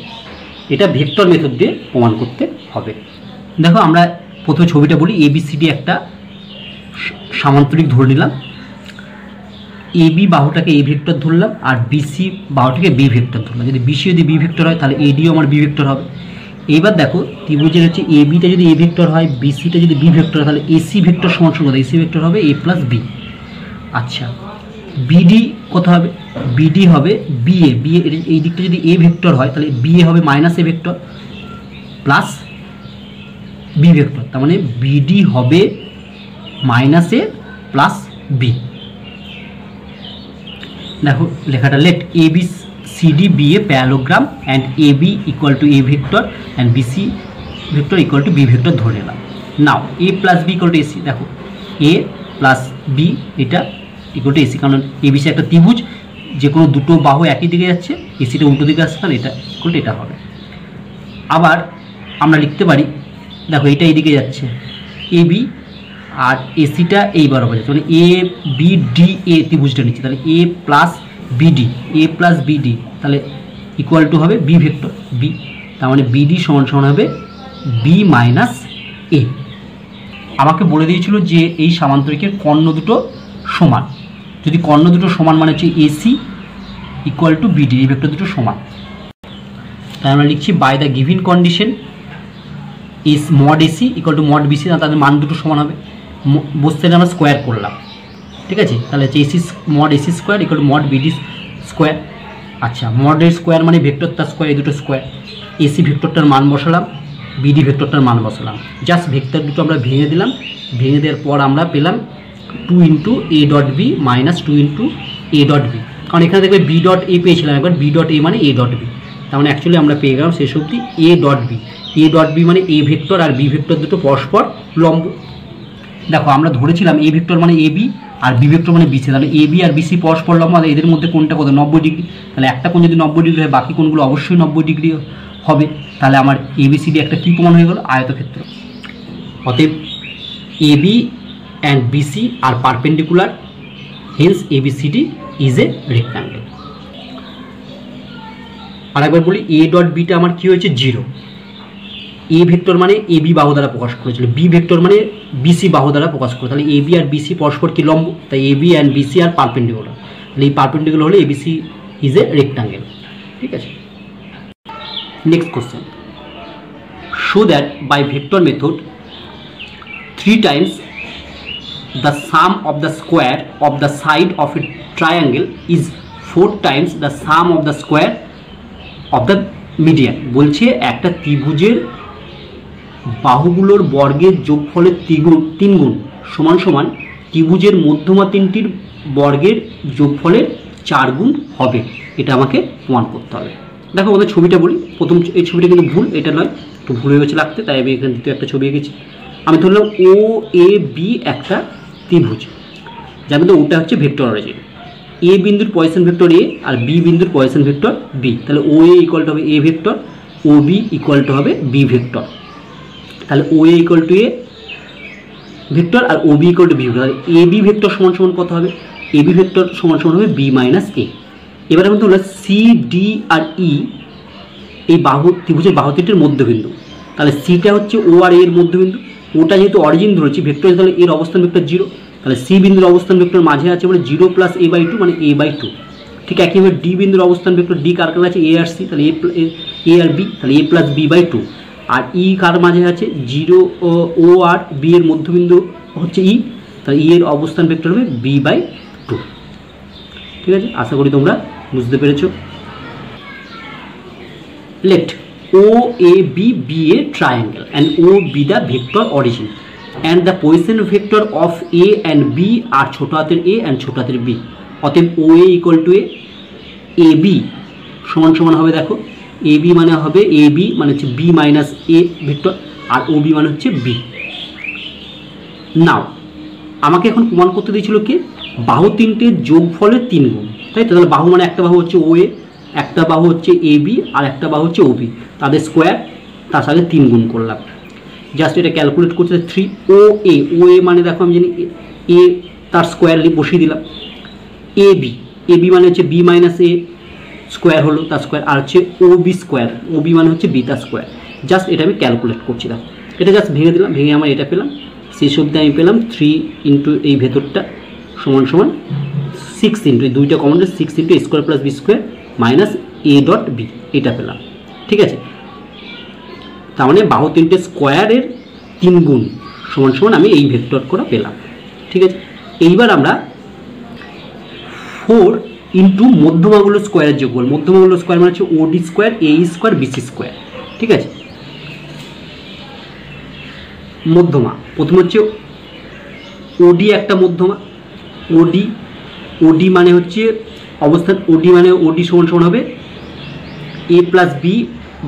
এটা ভেক্টর মেথড দিয়ে প্রমাণ করতে হবে। দেখো আমরা প্রথমে ছবিটা বলি, ABCD একটা সামান্তরিক ধরে নিলাম, AB বাহুটাকে A ভেক্টর ধরলাম আর BC বাহুটাকে B ভেক্টর ধরলাম। যদি BC যদি B ভেক্টর হয় তাহলে ADও আমার B ভেক্টর হবে। এইবার দেখো ত্রিভুজের হচ্ছে ABটা যদি A ভেক্টর হয়, BCটা যদি B ভেক্টর হয় তাহলে AC ভেক্টর সমান সমান AC ভেক্টর হবে A + B। আচ্ছা, BD কত হবে? BD হবে BA, এই দিকটা যদি A ভেক্টর হয় তাহলে BA হবে -A vector plus B vector, তার মানে BD হবে -A প্লাস B। দেখো লেখাটা late ABCD be a parallelogram and AB equal to A vector and BC vector equal to B vector ধরে নিলাম। নাও A plus B equal to AC, দেখো A plus B এটা equal to AC, কারণ ABC একটা ত্রিভুজ, যে কোনো দুটো বাহু একই দিকে যাচ্ছে, এসিটা উল্টো দিকে আসছে তাহলে এটা equal to এটা হবে। আবার আমরা লিখতে পারি, দেখো এটা এইদিকে যাচ্ছে AB আর এসিটা এই বরাবর যাচ্ছে, মানে ABDA ত্রিভুজটা নিচ্ছে, তাহলে A plus BD তাহলে ইকুয়াল টু হবে B ভেক্টর B, তার মানে BD সমান সমান হবে B - A। আমাকে বলে দিয়েছিল যে এই সামান্তরিকের কর্ণ দুটো সমান, যদি কর্ণ দুটো সমান মানে হচ্ছে AC ইকুয়াল টু BD, এই ভেক্টর দুটো সমান। তাই আমরা লিখছি by the given condition is mod AC equal to mod BC, তাদের মান দুটো সমান হবে। বসতে আমরা স্কোয়ার করলাম, ঠিক আছে, তাহলে হচ্ছে AC mod AC square equal to mod BD square. আচ্ছা, মডের স্কোয়ার মানে ভেক্টর তার স্কোয়ার, এই দুটো স্কোয়ার। AC ভেক্টরটার মান বসালাম, BD ভেক্টরটার মান বসালাম, জাস্ট ভেক্টর দুটো আমরা ভেঙে দিলাম। ভেঙে দেওয়ার পর আমরা পেলাম 2 × A.B - 2 × A.B, কারণ এখানে দেখবে B.A পেয়েছিলাম একবার, B.A মানে A.B, তার মানে অ্যাকচুয়ালি আমরা পেয়ে গেলাম শেষ অবধি A.B মানে A ভেক্টর আর B ভেক্টর দুটো পরস্পর লম্ব। দেখো আমরা ধরেছিলাম A ভেক্টর মানে AB আর B ভেক্টর মানে BC, তাহলে AB আর BC পরস্পর লম্ব, আর এদের মধ্যে কোনটা কত 90 ডিগ্রি, তাহলে একটা কোণ যদি 90 ডিগ্রি হয় বাকি কোণগুলো অবশ্যই 90 ডিগ্রি হবে, তাহলে আমার ABCD একটা কী প্রমাণ হয়ে গেল? আয়তক্ষেত্র। অতএব AB and BC are perpendicular, hence ABCD is a rectangle। আরেকবার বলি A.Bটা আমার কী হয়েছে? 0। A ভেক্টর মানে AB বাহু দ্বারা প্রকাশ করেছিল, B ভেক্টর মানে BC বাহু দ্বারা প্রকাশ করে, তাহলে AB আর BC পরস্পর কি লম্ব, তাই AB অ্যান্ড BC আর পারপেন্ডিকুলার, তাহলে এই পারপেন্ডিকুলার হলে ইজ এ রেক্টাঙ্গেল। ঠিক আছে, next question, show that by vector method 3 times the sum of the square of the side of a triangle is 4 times the sum of the square of the median। বলছে একটা ত্রিভুজের বাহুগুলোর বর্গের যোগফলের 3 গুণ সমান সমান ত্রিভুজের মধ্যমা তিনটির বর্গের যোগফলের 4 গুণ হবে। এটা আমাকে প্রমাণ করতে হবে। দেখো আমাদের ছবিটা বলি, প্রথম এই ছবিটা কিন্তু ভুল, এটা নয়, একটু ভুল হয়ে গেছে লাগতে, তাই আমি এখানে দ্বিতীয় একটা ছবি এঁকেছি। আমি ধরলাম ও এ বি একটা ত্রিভুজ, যার মধ্যে ওটা হচ্ছে ভেক্টর অরিজিন। এ বিন্দুর পয়েসন ভেক্টর এ আর বি বিন্দুর পয়েসন ভেক্টর বি, তাহলে ও এ ইকুয়াল টু হবে A vector, O B equal to হবে বি ভেক্টর। তাহলে O A equal to A vector আর O B equal to B vector. তাহলে এ বি ভেক্টর সমান সমান কত হবে? এ বি ভেক্টর সমান সমান হবে বি মাইনাস এ। এবার আমি ধরলাম সি ডি আর ই এই বাহু ত্রিভুজের বাহু তিনটির মধ্যবিন্দু, তাহলে সিটা হচ্ছে ও আর এর মধ্যবিন্দু, ওটা যেহেতু অরিজিন ধরেছি ভেক্টর, তাহলে এর অবস্থান ভেক্টর 0, তাহলে সি বিন্দুর অবস্থান ভেক্টর মাঝে আছে বলে 0 প্লাস এ বাই 2 মানে এ বাই 2। ঠিক একইভাবে ডি বিন্দুর অবস্থান ভেক্টর ডি কার কাছে আছে এ আর সি, তাহলে এ আর বি, তাহলে এ প্লাস বি বাই 2। আর ই কার মাঝে আছে 0 ও আর বি এর মধ্যবিন্দু হচ্ছে ই, তাহলে ই এর অবস্থান ভেক্টর হবে বি বাই 2। ঠিক আছে, আশা করি তোমরা বুঝতে পেরেছো। Let OAB be a triangle and O be the vector origin and the position vector of A and B are ছোট হাতের a and ছোট হাতের b। অতএব OA equal to a AB সমান সমান হবে, দেখো AB মানে হবে AB মানে হচ্ছে B মাইনাস A ভেক্টর আর OB মানে হচ্ছে B। নাও আমাকে এখন প্রমাণ করতে দিয়েছিল কি বাহু তিনটের যোগফলের 3 গুণ, তাই তো? তাহলে বাহু মানে একটা বাহু হচ্ছে OA, একটা বাহু হচ্ছে AB আর একটা বাহু হচ্ছে OB, তাদের স্কোয়ার তার সাথে 3 গুণ করলাম। জাস্ট এটা ক্যালকুলেট করতে 3 OA মানে দেখো আমি জানি এ তার স্কোয়ার বসিয়ে দিলাম, AB মানে হচ্ছে B মাইনাস এ স্কোয়ার হলো তার স্কোয়ার, আর হচ্ছে OB স্কোয়ার, OB মানে হচ্ছে B তার স্কোয়ার। জাস্ট এটা আমি ক্যালকুলেট করছিলাম, এটা জাস্ট ভেঙে দিলাম, ভেঙে আমার এটা পেলাম, শেষ অবধি আমি পেলাম 3 ইন্টু এই ভেতরটা সমান সমান 6 ইন্টু এই দুইটা common 6 into a square plus B square minus A dot B, এটা পেলাম। ঠিক আছে, তার মানে বাহু তিনটে স্কোয়ারের 3 গুণ সমান সমান আমি এই ভেক্টর করে পেলাম। ঠিক আছে, এইবার আমরা 4 ইন্টু মধ্যমাগুলো স্কোয়ারের যোগফল, মধ্যমাগুলো স্কোয়ার মানে হচ্ছে ওডি স্কোয়ার এ স্কোয়ার বিসি স্কোয়ার। ঠিক আছে, মধ্যমা প্রথম হচ্ছে ওডি একটা মধ্যমা, ওডি মানে হচ্ছে অবস্থান, ওডি মানে ওডি সমান সমান হবে এ প্লাস বি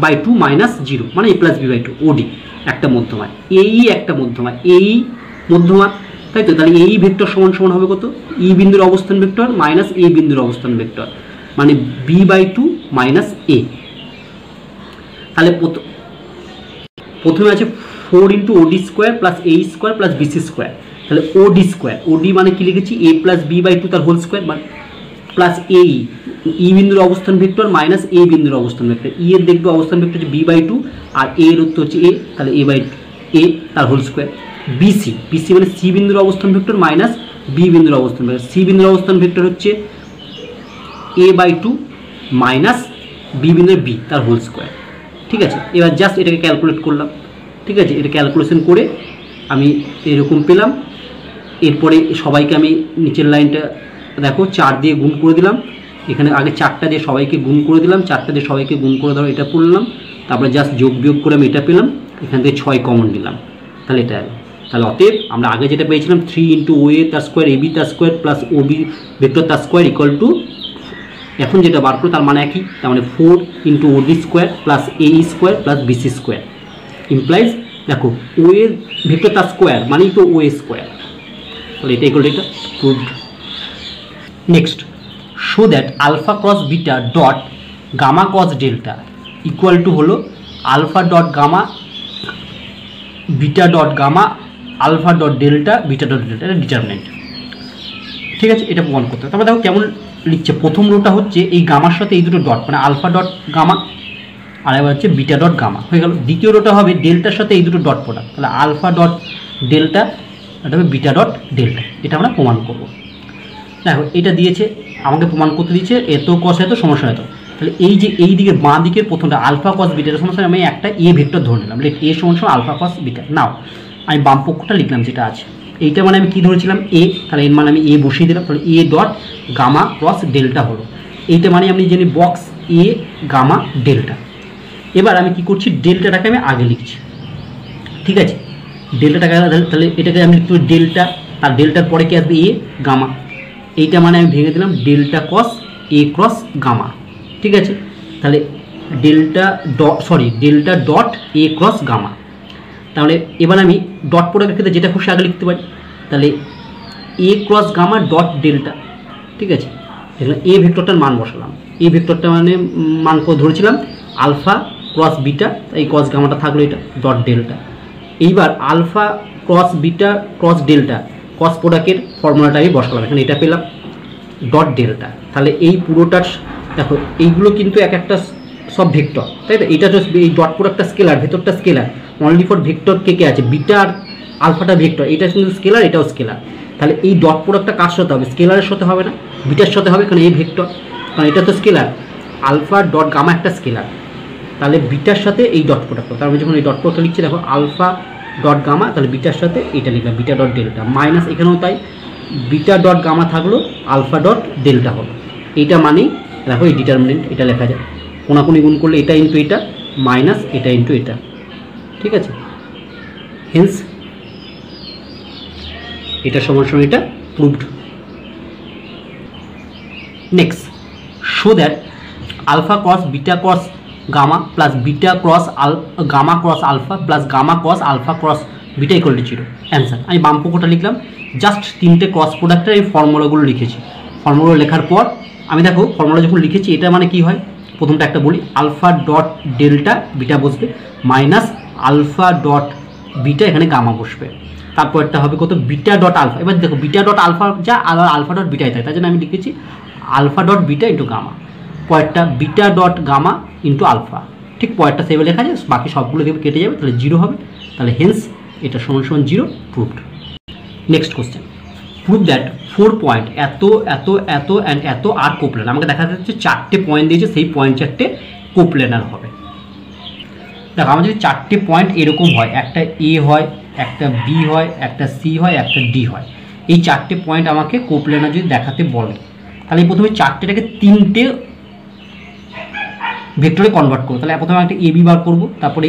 বাই 2 মাইনাস 0 মানে এ প্লাস বি বাই 2, ওডি একটা মধ্যমা, এই একটা মধ্যমা, এই মধ্যমা, তাই তো? তাহলে এই ভেক্টর সমান সমান হবে কত? ই বিন্দুর অবস্থান ভেক্টর মাইনাস এ বিন্দুর অবস্থান ভেক্টর মানে বি বাই 2 মাইনাস এ। তাহলে প্রথমে আছে 4 into OD square plus A square plus BC square, তাহলে ওডি স্কোয়ার, ওডি মানে কি লিখেছি এ প্লাস বি বাই 2 তার হোল স্কোয়ার প্লাস ই বিন্দুর অবস্থান ভেক্টর মাইনাস এ বিন্দুর অবস্থান ভেক্টর, ই এর দেখবে অবস্থান ভেক্টর হচ্ছে বি বাই 2 আর এ এর উত্তর হচ্ছে এ, তাহলে এ বাই এ তার হোল স্কোয়ার। বিসি মানে সি বিন্দুর অবস্থান ভেক্টর মাইনাস বি বিন্দুর অবস্থান ভেক্টর, সি বিন্দুর অবস্থান ভেক্টর হচ্ছে এ বাই 2 মাইনাস বি বিন্দুর বি তার হোল স্কোয়ার। ঠিক আছে, এবার জাস্ট এটাকে ক্যালকুলেট করলাম। ঠিক আছে, এটা ক্যালকুলেশন করে আমি এরকম পেলাম। এরপরে সবাইকে আমি নিচের লাইনটা দেখো 4 দিয়ে গুণ করে দিলাম, এখানে আগে 4টা দিয়ে সবাইকে গুণ করে দিলাম, 4টা দিয়ে সবাইকে গুণ করে দেওয়া, এটা পড়লাম, তারপরে জাস্ট যোগ বিয়োগ করে আমি এটা পেলাম, এখান থেকে 6 কমন নিলাম, তাহলে এটা এলো। তাহলে অতএব আমরা আগে যেটা পেয়েছিলাম 3 ইন্টু ওএ তার স্কোয়ার এবি তার স্কোয়ার প্লাস ওবি ভেক্টর তার স্কোয়ার ইকুয়াল টু, এখন যেটা বার করো তার মানে একই, তার মানে 4 into OD square plus A square plus BC square implies, দেখো ও এর ভেক্টর তার স্কোয়ার মানেই তো ও স্কোয়ার, তাহলে এটা ইকুয়াল টু এটা proved. Next, show that alpha cross beta dot gamma cross delta equal to হলো alpha dot gamma beta dot gamma alpha dot delta beta dot delta, এটা determinant. ঠিক আছে, এটা প্রমাণ করতে হবে। তারপরে দেখো কেমন লিখছে, প্রথম রোটা হচ্ছে এই গামার সাথে এই দুটো ডট মানে আলফা ডট গামা, আর এবার হচ্ছে বিটা ডট গামা হয়ে গেল। দ্বিতীয় রোটা হবে ডেল্টার সাথে এই দুটো ডট প্রোডাক্ট, তাহলে আলফা ডট ডেল্টা, এটা হবে বিটা ডট ডেল্টা, এটা আমরা প্রমাণ করব। দেখো এটা দিয়েছে আমাকে প্রমাণ করতে দিচ্ছে এত কস এত সমস্যা এত। তাহলে এই যে এই দিকের বাঁ দিকের প্রথমটা আলফা কস বিটার সমস্যা আমি একটা এ ভেক্টর ধরে নিলাম, এ সমান আলফা কস বিটা। নাও আমি বাম পক্ষটা লিখলাম যেটা আছে, এইটা মানে আমি কী ধরেছিলাম এ, তাহলে এর মানে আমি এ বসিয়ে দিলাম, তাহলে A dot gamma cross delta হলো। এইটা মানে আমি জানি বক্স এ গামা ডেল্টা। এবার আমি কি করছি, ডেল্টাটাকে আমি আগে লিখছি, ঠিক আছে, ডেল্টাটাকে তাহলে এটাকে আমি লিখতে পারি ডেল্টা, আর ডেল্টার পরে কি আসবে এ গামা, এইটা মানে আমি ভেঙে দিলাম delta cross A cross gamma, ঠিক আছে। তাহলে delta dot A cross gamma. তাহলে এবার আমি ডট প্রোডাক্টের ক্ষেত্রে যেটা খুশি আগে লিখতে পারি, তাহলে এ ক্রস গামা ডট ডেল্টা, ঠিক আছে। এখানে এ ভেক্টরটার মান বসালাম, এ ভেক্টরটা মানে মান করে ধরেছিলাম আলফা ক্রস বিটা, এই ক্রস গামাটা থাকলো এটা ডট ডেল্টা। এইবার alpha cross beta cross delta cross প্রোডাক্টের ফর্মুলাটা আমি বসালাম, এখানে এটা পেলাম ডট ডেল্টা। তাহলে এই পুরোটার দেখো এইগুলো কিন্তু এক একটা সব ভেক্টর, তাই তো। এটা জাস্ট এই ডট প্রোডাক্টটা স্কেলার, ভেতরটা স্কেলার, অনলি ফর ভেক্টর কে কে আছে বিটা আর আলফাটা ভেক্টর, এটা কিন্তু স্কেলার এটাও স্কেলার। তাহলে এই ডট প্রোডাক্টটা কার সাথে হবে, স্কেলারের সাথে হবে না, বিটার সাথে হবে, কারণ এই ভেক্টর, কারণ এটা তো স্কেলার, আলফা ডট গামা একটা স্কেলার, তাহলে বিটার সাথে এই ডট প্রোডাক্ট। তার মানে যখন এই ডট প্রোডাক্টটা লিখছি দেখো আলফা ডট গামা, তাহলে বিটার সাথে এটা লিখলাম বিটা ডট ডেল্টা, মাইনাস এখানেও তাই বিটা ডট গামা থাকলো আলফা ডট ডেল্টা হলো। এইটা মানেই দেখো এই ডিটারমিনেন্ট এটা লেখা যায়, কোনাকুনি গুণ করলে এটা ইন্টু এটা মাইনাস এটা ইন্টু এটা, ঠিক আছে। হেন্স এটা সমান সমান এটা proved. Next, show that alpha cross beta cross gamma plus beta cross gamma cross alpha plus gamma cross alpha cross beta equal to 0। Answer আমি বাম পক্ষটা লিখলাম, জাস্ট তিনটে ক্রস প্রোডাক্টের এই ফর্মুলাগুলো লিখেছি। ফর্মুলা লেখার পর আমি দেখো ফর্মুলা যখন লিখেছি এটা মানে কি হয়, প্রথমটা একটা বলি আলফা ডট ডেল্টা বিটা বসবে মাইনাস আলফা ডট বিটা এখানে গামা বসবে, তারপর একটা হবে কত বিটা ডট আলফা। এবার দেখো বিটা ডট আলফা যা আর আলফা ডট বিটাই থাকে, তাই জন্য আমি লিখেছি alpha dot beta into gamma, পরেরটা beta dot gamma into alpha, ঠিক পরেরটা সেভে লেখা যায়, বাকি সবগুলো দেবে কেটে যাবে, তাহলে 0 হবে। তাহলে হেন্স এটা সমান সমান 0 proved. Next question, prove that 4 point এত এত এত অ্যান্ড এত আর কোপ্লেনার। আমাকে দেখা যাচ্ছে 4টে পয়েন্ট দিয়েছে, সেই পয়েন্ট 4টে কোপ্লেনার হবে। দেখো আমার যদি 4টে পয়েন্ট এরকম হয়, একটা এ হয়, একটা বি হয়, একটা সি হয়, একটা ডি হয়, এই 4টে পয়েন্ট আমাকে কোপ্লেনার যদি দেখাতে বলে, তাহলে প্রথমে 4টেটাকে 3টে ভেক্টরে কনভার্ট করবো। তাহলে প্রথমে একটা এবি বার করবো, তারপরে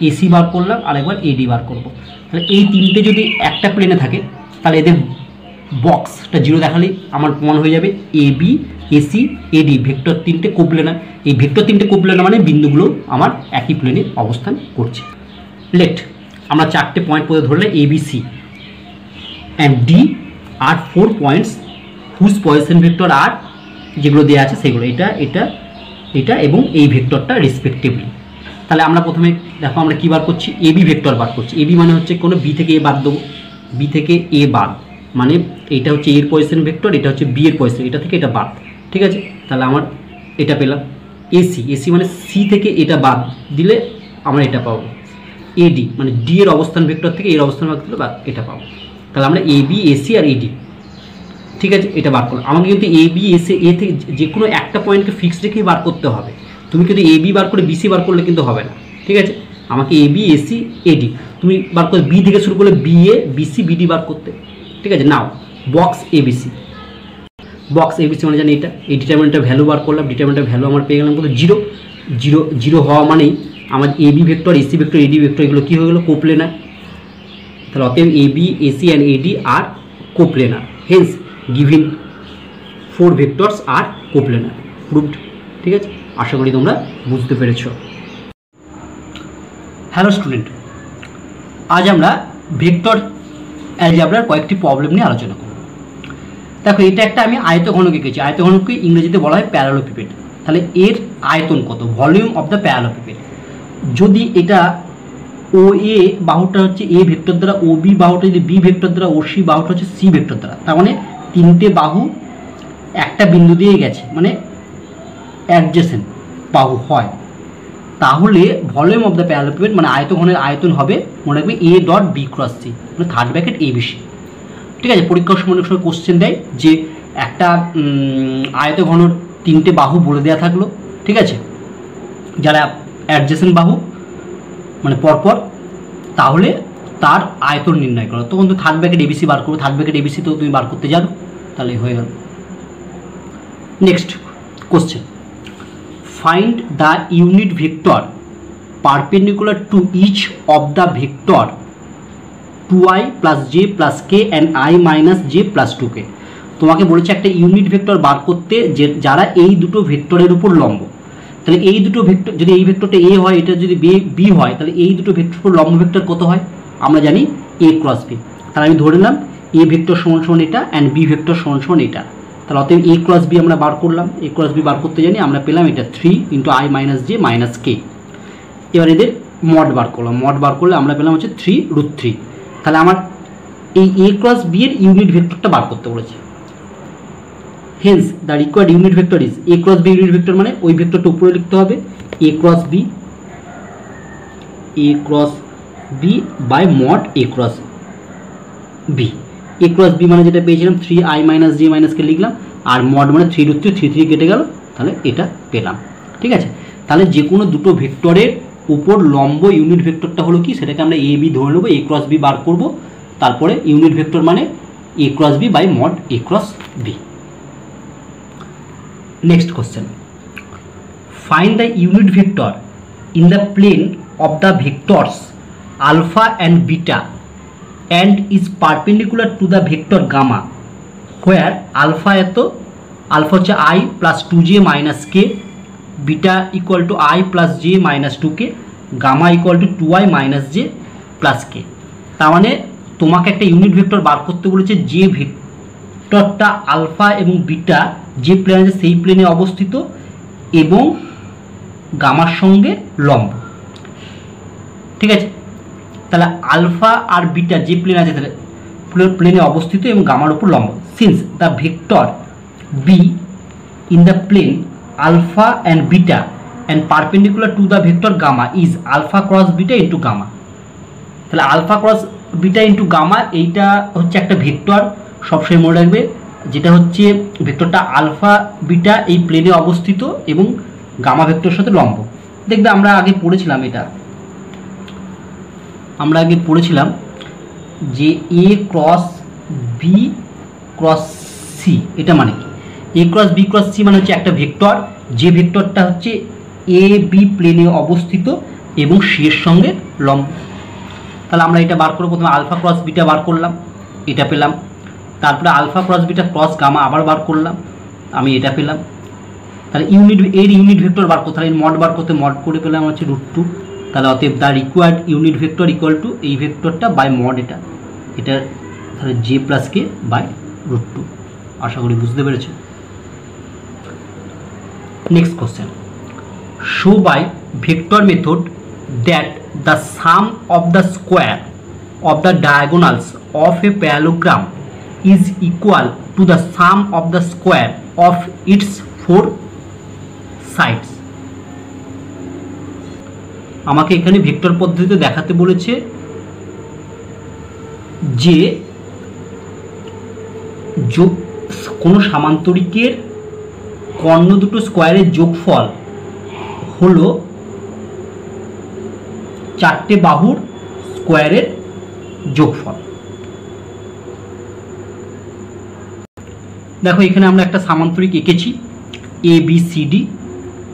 এসি বার করলাম, আর একবার এডি বার করবো। তাহলে এই 3টে যদি একটা প্লেনে থাকে তাহলে এদের বক্সটা 0 দেখালেই আমার প্রমাণ হয়ে যাবে এবি এসি এডি ভেক্টর 3টে কোপ্লেনার। এই ভেক্টর 3টে কোপ্লেনার মানে বিন্দুগুলো আমার একই প্লেনে অবস্থান করছে। লেট আমরা 4টে পয়েন্ট পরে ধরলে ABC and D are 4 points whose position vector are যেগুলো দেওয়া আছে সেগুলো এটা এটা এটা এবং এই ভেক্টরটা রেসপেক্টিভলি। তাহলে আমরা প্রথমে দেখো আমরা কী বার করছি, এবি ভেক্টর বার করছি। এবি মানে হচ্ছে কোনো বি থেকে এ বাদ দেবো, বি থেকে এ বাদ মানে এটা হচ্ছে এর পজিশন ভেক্টর, এটা হচ্ছে বি এর পজিশন, এটা থেকে এটা বাদ, ঠিক আছে। তাহলে আমার এটা পেলাম। এসি এসি মানে সি থেকে এটা বাদ দিলে আমরা এটা পাবো। এডি মানে ডি এর অবস্থান ভেক্টর থেকে এর অবস্থান বাদ দিলে এটা পাবো। তাহলে আমরা এবি এসি আর এডি, ঠিক আছে, এটা বার করলাম। আমাকে কিন্তু এবি এসি এ থেকে যে কোনো একটা পয়েন্টকে ফিক্স রেখেই বার করতে হবে। তুমি কিন্তু এবি বার করে বিসি বার করলে কিন্তু হবে না, ঠিক আছে। আমাকে এবি এসি এডি তুমি বার করে বি থেকে শুরু করলে বিএ বিসি বিডি বার করতে, ঠিক আছে। নাও বক্স এবিসি, বক্স এবিসি মানে জানি এটা, এই ডিটারমিনেন্টটা ভ্যালু বার করলাম, ডিটারমিনেন্টের ভ্যালু আমার পেয়ে গেলাম কত 0 0 0 হওয়া মানেই আমার AB vector AC vector AD vector এগুলো কী হয়ে গেলো কোপ্লেনার। তাহলে অতএব AB AC and AD are coplanar, hence given 4 vectors are coplanar, proved, ঠিক আছে। আশা করি তোমরা বুঝতে পেরেছ। হ্যালো স্টুডেন্ট, আজ আমরা ভেক্টর অ্যালজেব্রার কয়েকটি প্রবলেম নিয়ে আলোচনা করব। দেখো এটা একটা আমি আয়তঘনক এঁকেছি, আয়তঘনককে ইংরেজিতে বলা হয় প্যারালোপিপেড। তাহলে এর আয়তন কত, ভলিউম অফ দ্য প্যারালোপিপেড। যদি এটা ও এ বাহুটা হচ্ছে এ ভেক্টর দ্বারা, ও বি বাহুটা যদি বি ভেক্টর দ্বারা, ও সি বাহুটা হচ্ছে সি ভেক্টর দ্বারা, তার মানে 3টে বাহু একটা বিন্দু দিয়ে গেছে, মানে অ্যাডজেসেন্ট বাহু হয়, তাহলে ভলিউম অফ দ্য প্যারালোপিপেড মানে আয়তঘনের আয়তন হবে মনে রাখবে A dot B cross C, মানে থার্ড ব্র্যাকেট এবিসি, ঠিক আছে। পরীক্ষার সময় অনেক সময় কোশ্চেন দেয় যে একটা আয়তঘনর 3টে বাহু বলে দেওয়া থাকলো, ঠিক আছে, যারা অ্যাডজেসেন্ট বাহু মানে পরপর, তাহলে তার আয়তন নির্ণয় করো। তখন তো থার্ড ব্র্যাকেট এবিসি বার করো, থার্ড ব্র্যাকেট এবিসি তো তুমি বার করতে জানো, তাহলে হয়ে গেল। Next question, find the unit vector perpendicular to each of the vector 2i plus J plus K and i minus J plus 2k। তোমাকে বলেছে একটা ইউনিট ভেক্টর বার করতে যে যারা এই দুটো ভেক্টরের উপর লম্ব। তাহলে এই দুটো ভেক্টর, যদি এই ভেক্টরটা এ হয়, এটা যদি বি হয়, তাহলে এই দুটো ভেক্টর উপর লম্ব ভেক্টর কত হয়? আমরা জানি এ ক্রস বি। তাহলে আমি ধরে নিলাম এ ভেক্টর সমান সমান এটা অ্যান্ড বি ভেক্টর সমান সমান এটা। তাহলে অতএব এ ক্রস বি আমরা বার করলাম, এ ক্রস বি বার করতে জানি, আমরা পেলাম এটা 3 into i minus J minus K. এবার এদের মড বার করলাম, মড বার করলে আমরা পেলাম হচ্ছে 3√3। তাহলে আমার এই এ ক্রস বি এর ইউনিট ভেক্টরটা বার করতে বলেছে। Hence the required unit vector is A cross B unit vector, মানে ওই ভেক্টরটা উপরে লিখতে হবে A cross B by mod A cross B. A cross B মানে যেটা পেয়েছিলাম 3i মাইনাস জে মাইনাস কে লিখলাম, আর মড মানে 3√3, 3 কেটে গেল, তাহলে এটা পেলাম। ঠিক আছে, তাহলে যে কোনো দুটো ভেক্টরের উপর লম্ব ইউনিট ভেক্টরটা হলো কি, সেটাকে আমরা এ বি ধরে নেবো, এ ক্রস বি বার করবো, তারপরে ইউনিট ভেক্টর মানে A cross B by mod A cross B. Next question, find the unit vector in the plane of the vectors alpha and beta and is perpendicular to the vector gamma where alpha হচ্ছে i plus 2j minus k, beta equal to i plus j minus 2k, gamma equal to 2i minus j plus k। তার মানে তোমাকে একটা unit vector বার করতে বলেছে যে ভেক্টরটা alpha এবং beta যে প্লেন আছে সেই প্লেনে অবস্থিত এবং গামার সঙ্গে লম্ব। ঠিক আছে, তাহলে আলফা আর বিটা যে প্লেন আছে তাহলে প্লেনে অবস্থিত এবং গামার উপর লম্ব। Since the vector B in the plane alpha and beta and perpendicular to the vector gamma is alpha cross beta into gamma. তাহলে alpha cross beta into gamma এইটা হচ্ছে একটা ভেক্টর, সবসময় মনে রাখবে, যেটা হচ্ছে ভেক্টরটা আলফা বিটা এই প্লেনে অবস্থিত এবং গামা ভেক্টরের সাথে লম্ব। দেখবে আমরা আগে পড়েছিলাম যে A cross B cross C, এটা মানে কি? এ ক্রস বি ক্রস সি মানে হচ্ছে একটা ভেক্টর, যে ভেক্টরটা হচ্ছে এ বি প্লেনে অবস্থিত এবং সি এর সঙ্গে লম্ব। তাহলে আমরা এটা বার করবো, প্রথমে আলফা ক্রস বিটা বার করলাম, এটা পেলাম, তারপরে alpha cross beta cross gamma আবার বার করলাম, আমি এটা পেলাম। তাহলে ইউনিট ভেক্টর বার করতে, তাহলে মড বার করতে মড করে পেলাম হচ্ছে √2। তাহলে অতএব the required unit vector equal to এই ভেক্টরটা বাই মড এটা তাহলে জে প্লাস কে বাই √2। আশা করি বুঝতে পেরেছো। Next question, show by vector method that the sum of the square of the diagonals of a parallelogram is equal to the sum of the square of its 4 sides. আমাকে এখানে vector পদ্ধতিতে দেখাতে বলেছে যে কোনো সামান্তরিকের কর্ণ দুটো স্কোয়ারের যোগফল হলো 4টে বাহুর স্কোয়ারের যোগফল। দেখো এখানে আমরা একটা সামান্তরিক এঁকেছি এ বি সি ডি,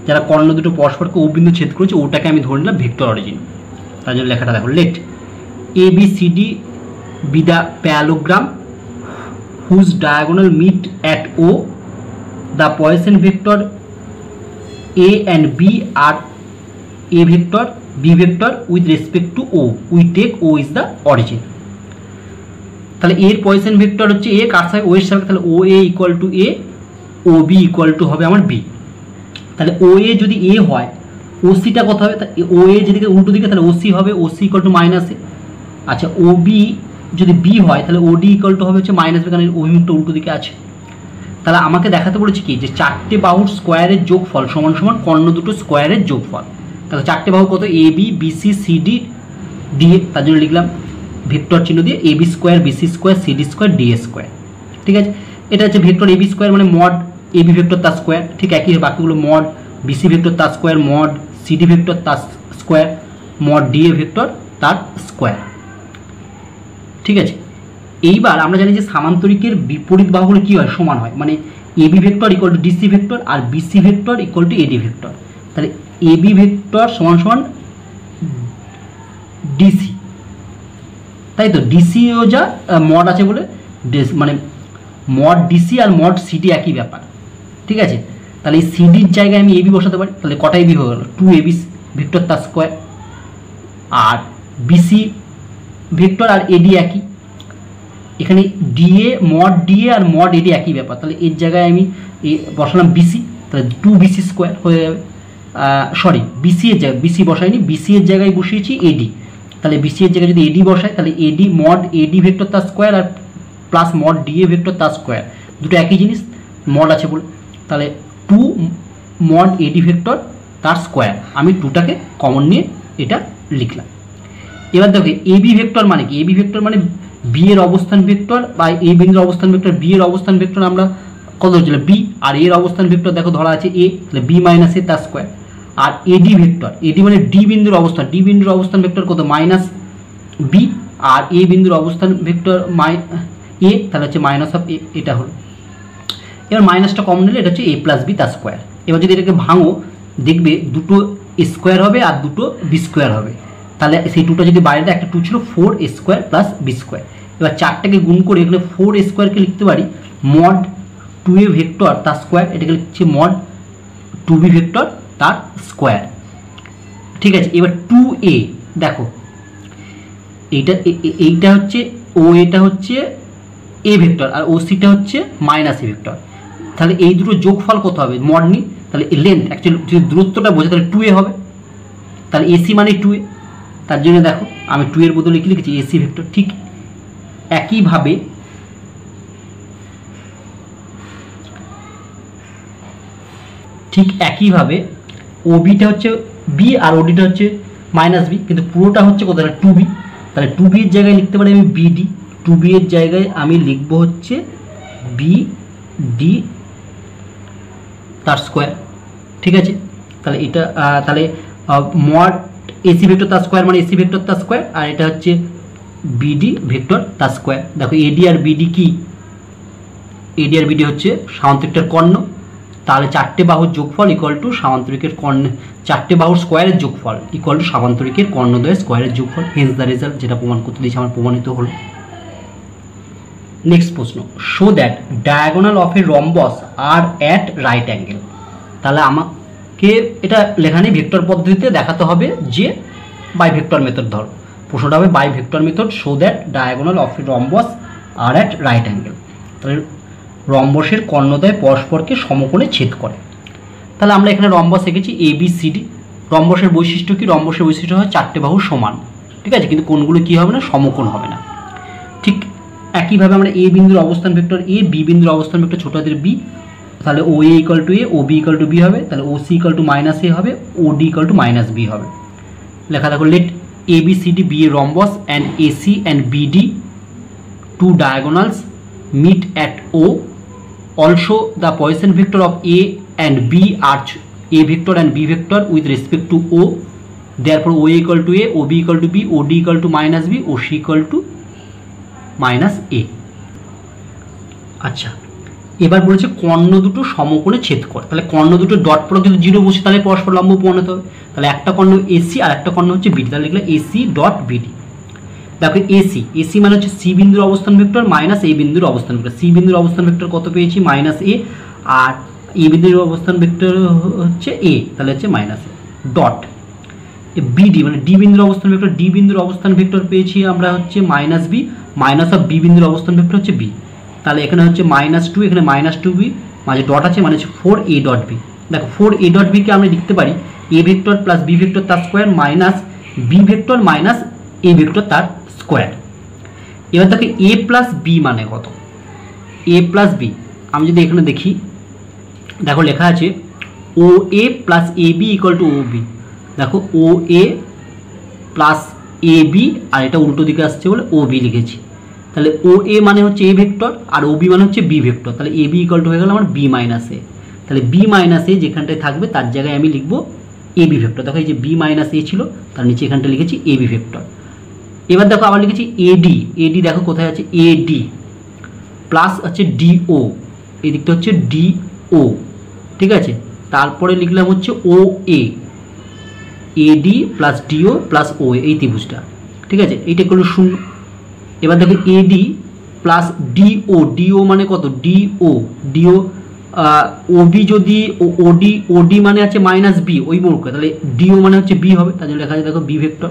যারা কর্ণ দুটো পরস্পরকে ও বিন্দু ছেদ করেছে, ওটাকে আমি ধরে নিলাম ভেক্টর অরিজিন। তার জন্য লেখাটা দেখো, let A B C D be the parallelogram whose diagonal meet at O, the position vector A and B are A vector B vector with respect to O, we take O is the origin. তাহলে এর পয়েসন vector হচ্ছে এ, কার সাথে ও এর সাথে, তাহলে O A equal to A, O B equal to হবে আমার B. তাহলে ও এ যদি এ হয়, ও সিটা কত হবে? ও এ যেদিকে উল্টো দিকে, তাহলে ও সি হবে, ও সি ইকুয়াল টু মাইনাস এ। আচ্ছা, ও বি যদি বি হয়, তাহলে ও ডি ইকুয়াল টু হবে হচ্ছে মাইনাস বি, কারণ অভিমুখটা উল্টো দিকে আছে। তাহলে আমাকে দেখাতে বলেছে কি, যে 4টে বাহুর স্কোয়ারের যোগফল সমান সমান কর্ণ দুটো স্কোয়ারের যোগফল। তাহলে 4টে বাহু কত? এ বি বিসি সিডি দিয়ে, তার জন্য লিখলাম ভেক্টর চিহ্ন দিয়ে A B square BC square CD square DA square. ঠিক আছে, এটা হচ্ছে ভেক্টর এবি স্কোয়ার মানে মড এবি ভেক্টর তার স্কোয়ার, ঠিক একই বাকিগুলো মড বিসি ভেক্টর তার স্কোয়ার, মড সিডি ভেক্টর তার স্কোয়ার, মড ডিএ ভেক্টর তার স্কোয়ার। ঠিক আছে, এইবার আমরা জানি যে সামান্তরিকের বিপরীত বাহুগুলো কী হয়, সমান হয়, মানে AB vector equal to DC vector আর BC vector equal to AD vector. তাহলে এবি ভেক্টর সমান সমান ডিসি, তাই তো, ডিসিও যা মড আছে বলে মানে মড ডিসি আর মড সিডি একই ব্যাপার। ঠিক আছে, তাহলে এই সিডির জায়গায় আমি এবি বসাতে পারি, তাহলে কটা এবি হয়ে গেল, 2 এবি ভেক্টর তার স্কোয়ার, আর বিসি ভেক্টর আর এডি একই, এখানে ডিএ মড ডিএ আর মড এডি একই ব্যাপার, তাহলে এর জায়গায় আমি বসালাম বিসি, তাহলে 2 বিসি স্কোয়ার হয়ে যাবে। সরি, বিসি এর জায়গায় বিসি বসাইনি, বিসি এর জায়গায় বসিয়েছি এডি, তাহলে বিসি এর জায়গায় যদি এডি বসাই তাহলে এডি মড এডি ভেক্টর তার স্কোয়ার আর প্লাস মড ডিএ ভেক্টর তার স্কোয়ার, দুটো একই জিনিস, মড আছে বলে, তাহলে 2 মড এডি ভেক্টর তার স্কোয়ার, আমি 2টাকে কমন নিয়ে এটা লিখলাম। এবার দেখো এবি ভেক্টর মানে কি, এবি ভেক্টর মানে বি এর অবস্থান ভেক্টর বা এই বিন্দুর অবস্থান ভেক্টর, বি এর অবস্থান ভেক্টর আমরা কত হচ্ছিল বি, আর এর অবস্থান ভেক্টর দেখো ধরা আছে এ, তাহলে বি মাইনাস এ তার স্কোয়ার, আর এডি ভেক্টর, এডি মানে ডি বিন্দুর অবস্থান, ডি বিন্দুর অবস্থান ভেক্টর কত মাইনাস বি, আর এ বিন্দুর অবস্থান ভেক্টর এ, তাহলে হচ্ছে মাইনাস অফ এ, এটা হলো। এবার মাইনাসটা কমন নিলে এটা হচ্ছে এ প্লাস বি তার স্কোয়ার। এবার যদি এটাকে ভাঙো দেখবে দুটো স্কোয়ার হবে আর দুটো বি স্কোয়ার হবে, তাহলে সেই 2টা যদি বাইরে একটা 2 ছিল 4 এ স্কোয়ার প্লাস বি স্কোয়ার। এবার 4টাকে গুণ করে এখানে 4 এ স্কোয়ারকে লিখতে পারি মড 2 এ ভেক্টর তার স্কোয়ার, এটাকে লিখছি মড 2b ভেক্টর তার স্কোয়ার। ঠিক আছে, এবার 2a দেখো এইটা হচ্ছে ও, এটা হচ্ছে এ ভেক্টর আর ও সিটা হচ্ছে মাইনাস এ ভেক্টর, তাহলে এই দুটো যোগফল কত হবে মড নি, তাহলে লেন্থ অ্যাকচুয়ালি যদি দূরত্বটা বোঝে তাহলে 2a হবে, তাহলে এসি মানে 2a, তার জন্য দেখো আমি 2 এর বদলে কি লিখেছি এসি ভেক্টর। ঠিক একইভাবে ওবিটা হচ্ছে বি আর ওডিটা হচ্ছে মাইনাস বি, কিন্তু পুরোটা হচ্ছে কত, তাহলে 2b, তাহলে 2b এর জায়গায় লিখতে পারি আমি বিডি, 2b এর জায়গায় আমি লিখবো হচ্ছে বিডি তার স্কোয়ার। ঠিক আছে, তাহলে এটা তাহলে মড এসি ভেক্টর তার স্কোয়ার মানে এসি ভেক্টর তার স্কোয়ার, আর এটা হচ্ছে বিডি ভেক্টর তার স্কোয়ার। দেখো এডি আর বিডি কি, এডি আর বিডি হচ্ছে সামান্তরিকটার কর্ণ, তাহলে 4টে বাহুর যোগফল ইকুয়াল টু সামান্তরিকের কর্ণ, 4টে বাহুর স্কোয়ারের যোগফল ইকুয়াল টু সামান্তরিকের কর্ণদ্বয়ের স্কোয়ারের যোগফল, হেন্স দ্য রেজাল্ট, যেটা প্রমাণ করতে দিয়েছে আমার প্রমাণিত হলো। নেক্সট প্রশ্ন, show that diagonal of a rhombus are at right angle. তাহলে আমাকে এটা লেখা নেই, ভেক্টর পদ্ধতিতে দেখাতে হবে যে বাই ভেক্টর মেথড, ধরো প্রশ্নটা হবে by vector method show that diagonal of a rhombus are at right angle, তাহলে রম্বসের কর্ণদ্বয় পরস্পরকে সমকোণে ছেদ করে। তাহলে আমরা এখানে রম্বস এঁকেছি এ বি সি ডি, রম্বসের বৈশিষ্ট্য কি, রম্বসের বৈশিষ্ট্য হয় 4টে বাহু সমান, ঠিক আছে, কিন্তু কোণগুলো কী হবে না, সমকোণ হবে না। ঠিক একইভাবে আমরা এ বিন্দুর অবস্থান ভেক্টর এ, বি বিন্দুর অবস্থান ভেক্টর ছোট হাতের বি, তাহলে O A equal to A, O B equal to B হবে, তাহলে O C equal to minus A হবে, O D equal to minus B হবে। লেখা দেখো let A B C D be a rhombus and A C and B D two diagonals meet at O. Also the Poisson vector of A and B are A vector and B vector with respect to O. Therefore O equal to A, OB equal to B, OD equal to minus B, OC equal to minus A. আচ্ছা, এবার বলেছে কর্ণ দুটো সমকোণে ছেদ করে, তাহলে কর্ণ দুটো dot product যদি 0 বসে তাহলে পরস্পর লম্ব প্রমাণিত হবে, তাহলে একটা কর্ণ AC আর একটা কর্ণ হচ্ছে BD, তাহলে লিখলে AC ডট BD। দেখো এসি মানে হচ্ছে সি বিন্দুর অবস্থান ভেক্টর মাইনাস এ বিন্দুর অবস্থান ভেক্টর, সি বিন্দুর অবস্থান ভেক্টর কত পেয়েছি মাইনাস এ, আর এ বিন্দুর অবস্থান ভেক্টর হচ্ছে এ, তাহলে হচ্ছে মাইনাস এ ডট বিডি মানে ডি বিন্দুর অবস্থান ভেক্টর, ডি বিন্দুর অবস্থান ভেক্টর পেয়েছি আমরা হচ্ছে minus B, minus of B বিন্দুর অবস্থান ভেক্টর হচ্ছে বি, তাহলে এখানে হচ্ছে -2, এখানে -2b, মাঝে ডট আছে মানে হচ্ছে 4a ডট বি। দেখো 4a ডট বিকে আমরা লিখতে পারি A vector plus B vector তার square minus B vector minus A vector তার স্কোয়ার। এবার দেখো এ প্লাস বি মানে কত, এ প্লাস বি আমি যদি এখানে দেখি, দেখো লেখা আছে O A plus A B equal to O B, দেখো O A plus A B আর এটা উল্টো দিকে আসছে বলে ও বি লিখেছি, তাহলে ও এ মানে হচ্ছে এ ভেক্টর আর ও বি মানে হচ্ছে বি ভেক্টর, তাহলে এ বি ইকুয়াল টু হয়ে গেল আমার বি মাইনাস এ। তাহলে বি মাইনাস এ যেখানটায় থাকবে তার জায়গায় আমি লিখবো এ বি ভেক্টর। দেখো এই যে বি মাইনাস এ ছিল, তার নিচে এখানটা লিখেছি এ বি ভেক্টর। এবার দেখো আবার লিখেছি এডি, এডি দেখো কোথায় আছে, এডি প্লাস হচ্ছে ডিও, এই দিকটা হচ্ছে ডিও, ঠিক আছে। তারপরে লিখলাম হচ্ছে ও এ, এডি প্লাস ডিও প্লাস ও এ, এই ত্রিভুজটা, ঠিক আছে, এইটা করলো 0। এবার দেখো এডি প্লাস ডিও, ডিও মানে কত, ডিও, ডিও ওবি যদি ওডি, ওডি মানে আছে মাইনাস বি ওই মোড়কে, তাহলে ডিও মানে হচ্ছে বি হবে, তার জন্য লেখা আছে দেখো বি ভেক্টর।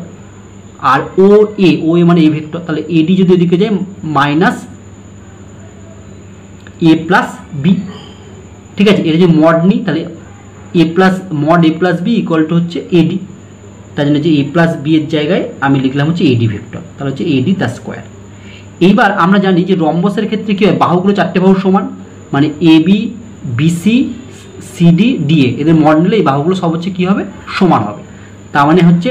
আর ও এ, ও এ মানে এ ভেক্টর, তাহলে এডি যদি ওদিকে যায় মাইনাস এ প্লাস বি, ঠিক আছে। এটা যে মড নিই তাহলে A plus mod A plus B equal to হচ্ছে এডি, তার জন্য যে এ প্লাস বি এর জায়গায় আমি লিখলাম হচ্ছে এডি ভেক্টর, তাহলে হচ্ছে এডি তার স্কোয়ার। এইবার আমরা জানি যে রম্বসের ক্ষেত্রে কী হয়, বাহুগুলো চারটে বাহু সমান, মানে A B BC CD DA, এদের মড নিলে এই বাহুগুলো সব হচ্ছে কী হবে, সমান হবে। তার মানে হচ্ছে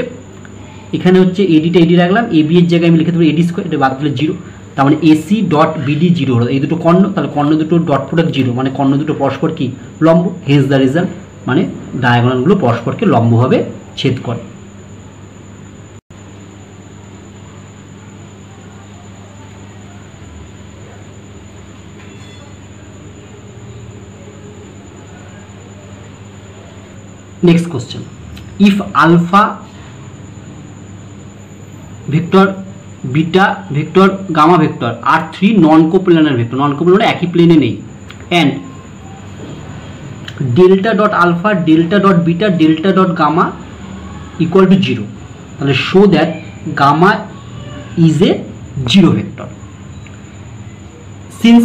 এখানে হচ্ছে এডিটা এডি রাখলাম, এ বি এর জায়গায় আমি লিখে দেবো এডি স্কোয়ার, এটা বাদ দিলে 0, তার মানে এসি ডট বিডি 0 হলো, এই দুটো কর্ণ, তাহলে কর্ণ দুটো ডট প্রোডাক্ট 0, মানে কর্ণ দুটো পরস্পর কি লম্ব, হেজ দ্য রেজাল্ট, মানে ডায়াগোনালগুলো পরস্পরকে লম্বভাবে ছেদ করে। Next question, if alpha vector, beta vector, gamma vector are three non-coplanar vector, non-coplanar একই প্লেনে নেই, and delta dot alpha, delta dot beta, delta dot gamma equal to 0, তাহলে show that gamma is a zero vector. Since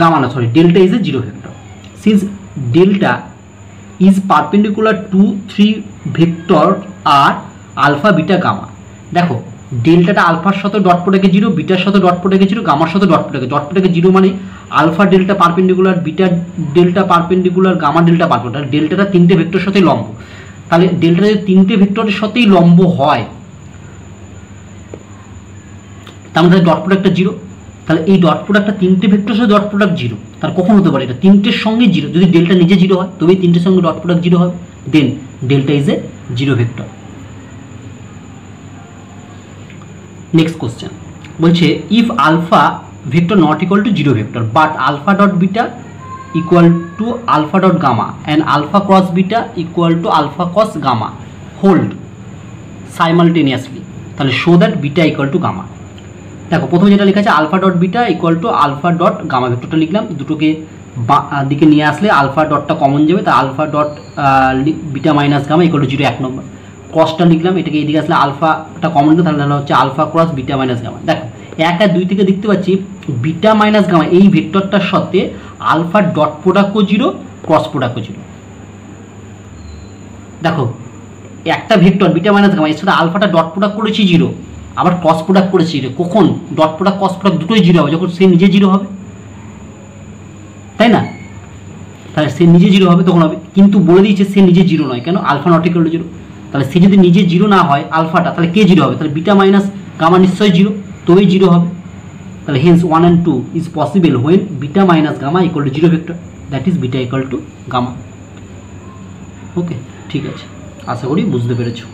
gamma no sorry delta is a zero vector, since delta is perpendicular to three vector are alpha beta gamma, দেখো ডেল্টাটা আলফার সাথে dot প্রোডাক্টে 0, bitter সাথে dot প্রোডাক্টে 0, গামার সাথে dot প্রোডাক্টে 0, মানে alpha delta perpendicular, beta delta perpendicular, gamma delta perpendicular, ডেল্টাটা তিনটে ভেক্টরের সাথেই লম্ব, তাহলে ডেল্টাটা যদি তিনটে ভেক্টরের সাথেই লম্ব হয় তার মধ্যে ডট প্রোডাক্টটা 0, তাহলে এই ডট প্রোডাক্টটা তিনটে ভেক্টরের সাথে ডট প্রোডাক্ট 0, তার কখন হতে পারে এটা তিনটের সঙ্গে 0, যদি ডেল্টা নিজে 0 হয় তবেই তিনটের সঙ্গে ডট প্রোডাক্ট 0 হবে, then delta is a zero vector. Next question বলছে if alpha vector not equal to zero vector but alpha dot beta equal to alpha dot gamma and alpha cross beta equal to alpha cross gamma hold simultaneously, তাহলে show that beta equal to gamma. দেখো প্রথমে যেটা লেখা আছে alpha dot beta equal to alpha dot gamma ভেক্টরটা লিখলাম, দুটোকে দিকে নিয়ে আসলে আলফা ডটটা কমন যাবে, তা alpha dot beta minus gamma equal to 0 1 নম্বর। ক্রসটা লিখলাম, এটাকে এইদিকে আসলে আলফাটা কমন যাবে, তাহলে হচ্ছে alpha cross beta minus gamma. দেখো 1 আর 2 থেকে দেখতে পাচ্ছি বিটা মাইনাস গামা এই ভেক্টরটার সাথে আলফা ডট প্রোডাক্টও 0, ক্রস প্রোডাক্টও 0। দেখো একটা ভেক্টর বিটা মাইনাস গামা এর সাথে আলফাটা ডট প্রোডাক্ট করেছি 0, আবার ক্রস প্রোডাক্ট করেছি 0, কখন ডট প্রোডাক্ট ক্রস প্রোডাক্ট দুটোই 0 হবে, যখন সে নিজে 0 হবে, তাই না? তাহলে সে নিজে 0 হবে তখন হবে, কিন্তু বলে দিয়েছে সে নিজে 0 নয়, কেন আলফা নট ইকুয়াল টু 0, তাহলে সে যদি নিজে 0 না হয় আলফাটা, তাহলে কে 0 হবে, তাহলে বিটা মাইনাস গামা নিশ্চয়ই 0, তবেই 0 হবে, তাহলে hence 1 and 2 is possible when beta minus gamma equal to 0 vector, that is beta equal to gamma. Okay, ঠিক আছে, আশা করি বুঝতে পেরেছো।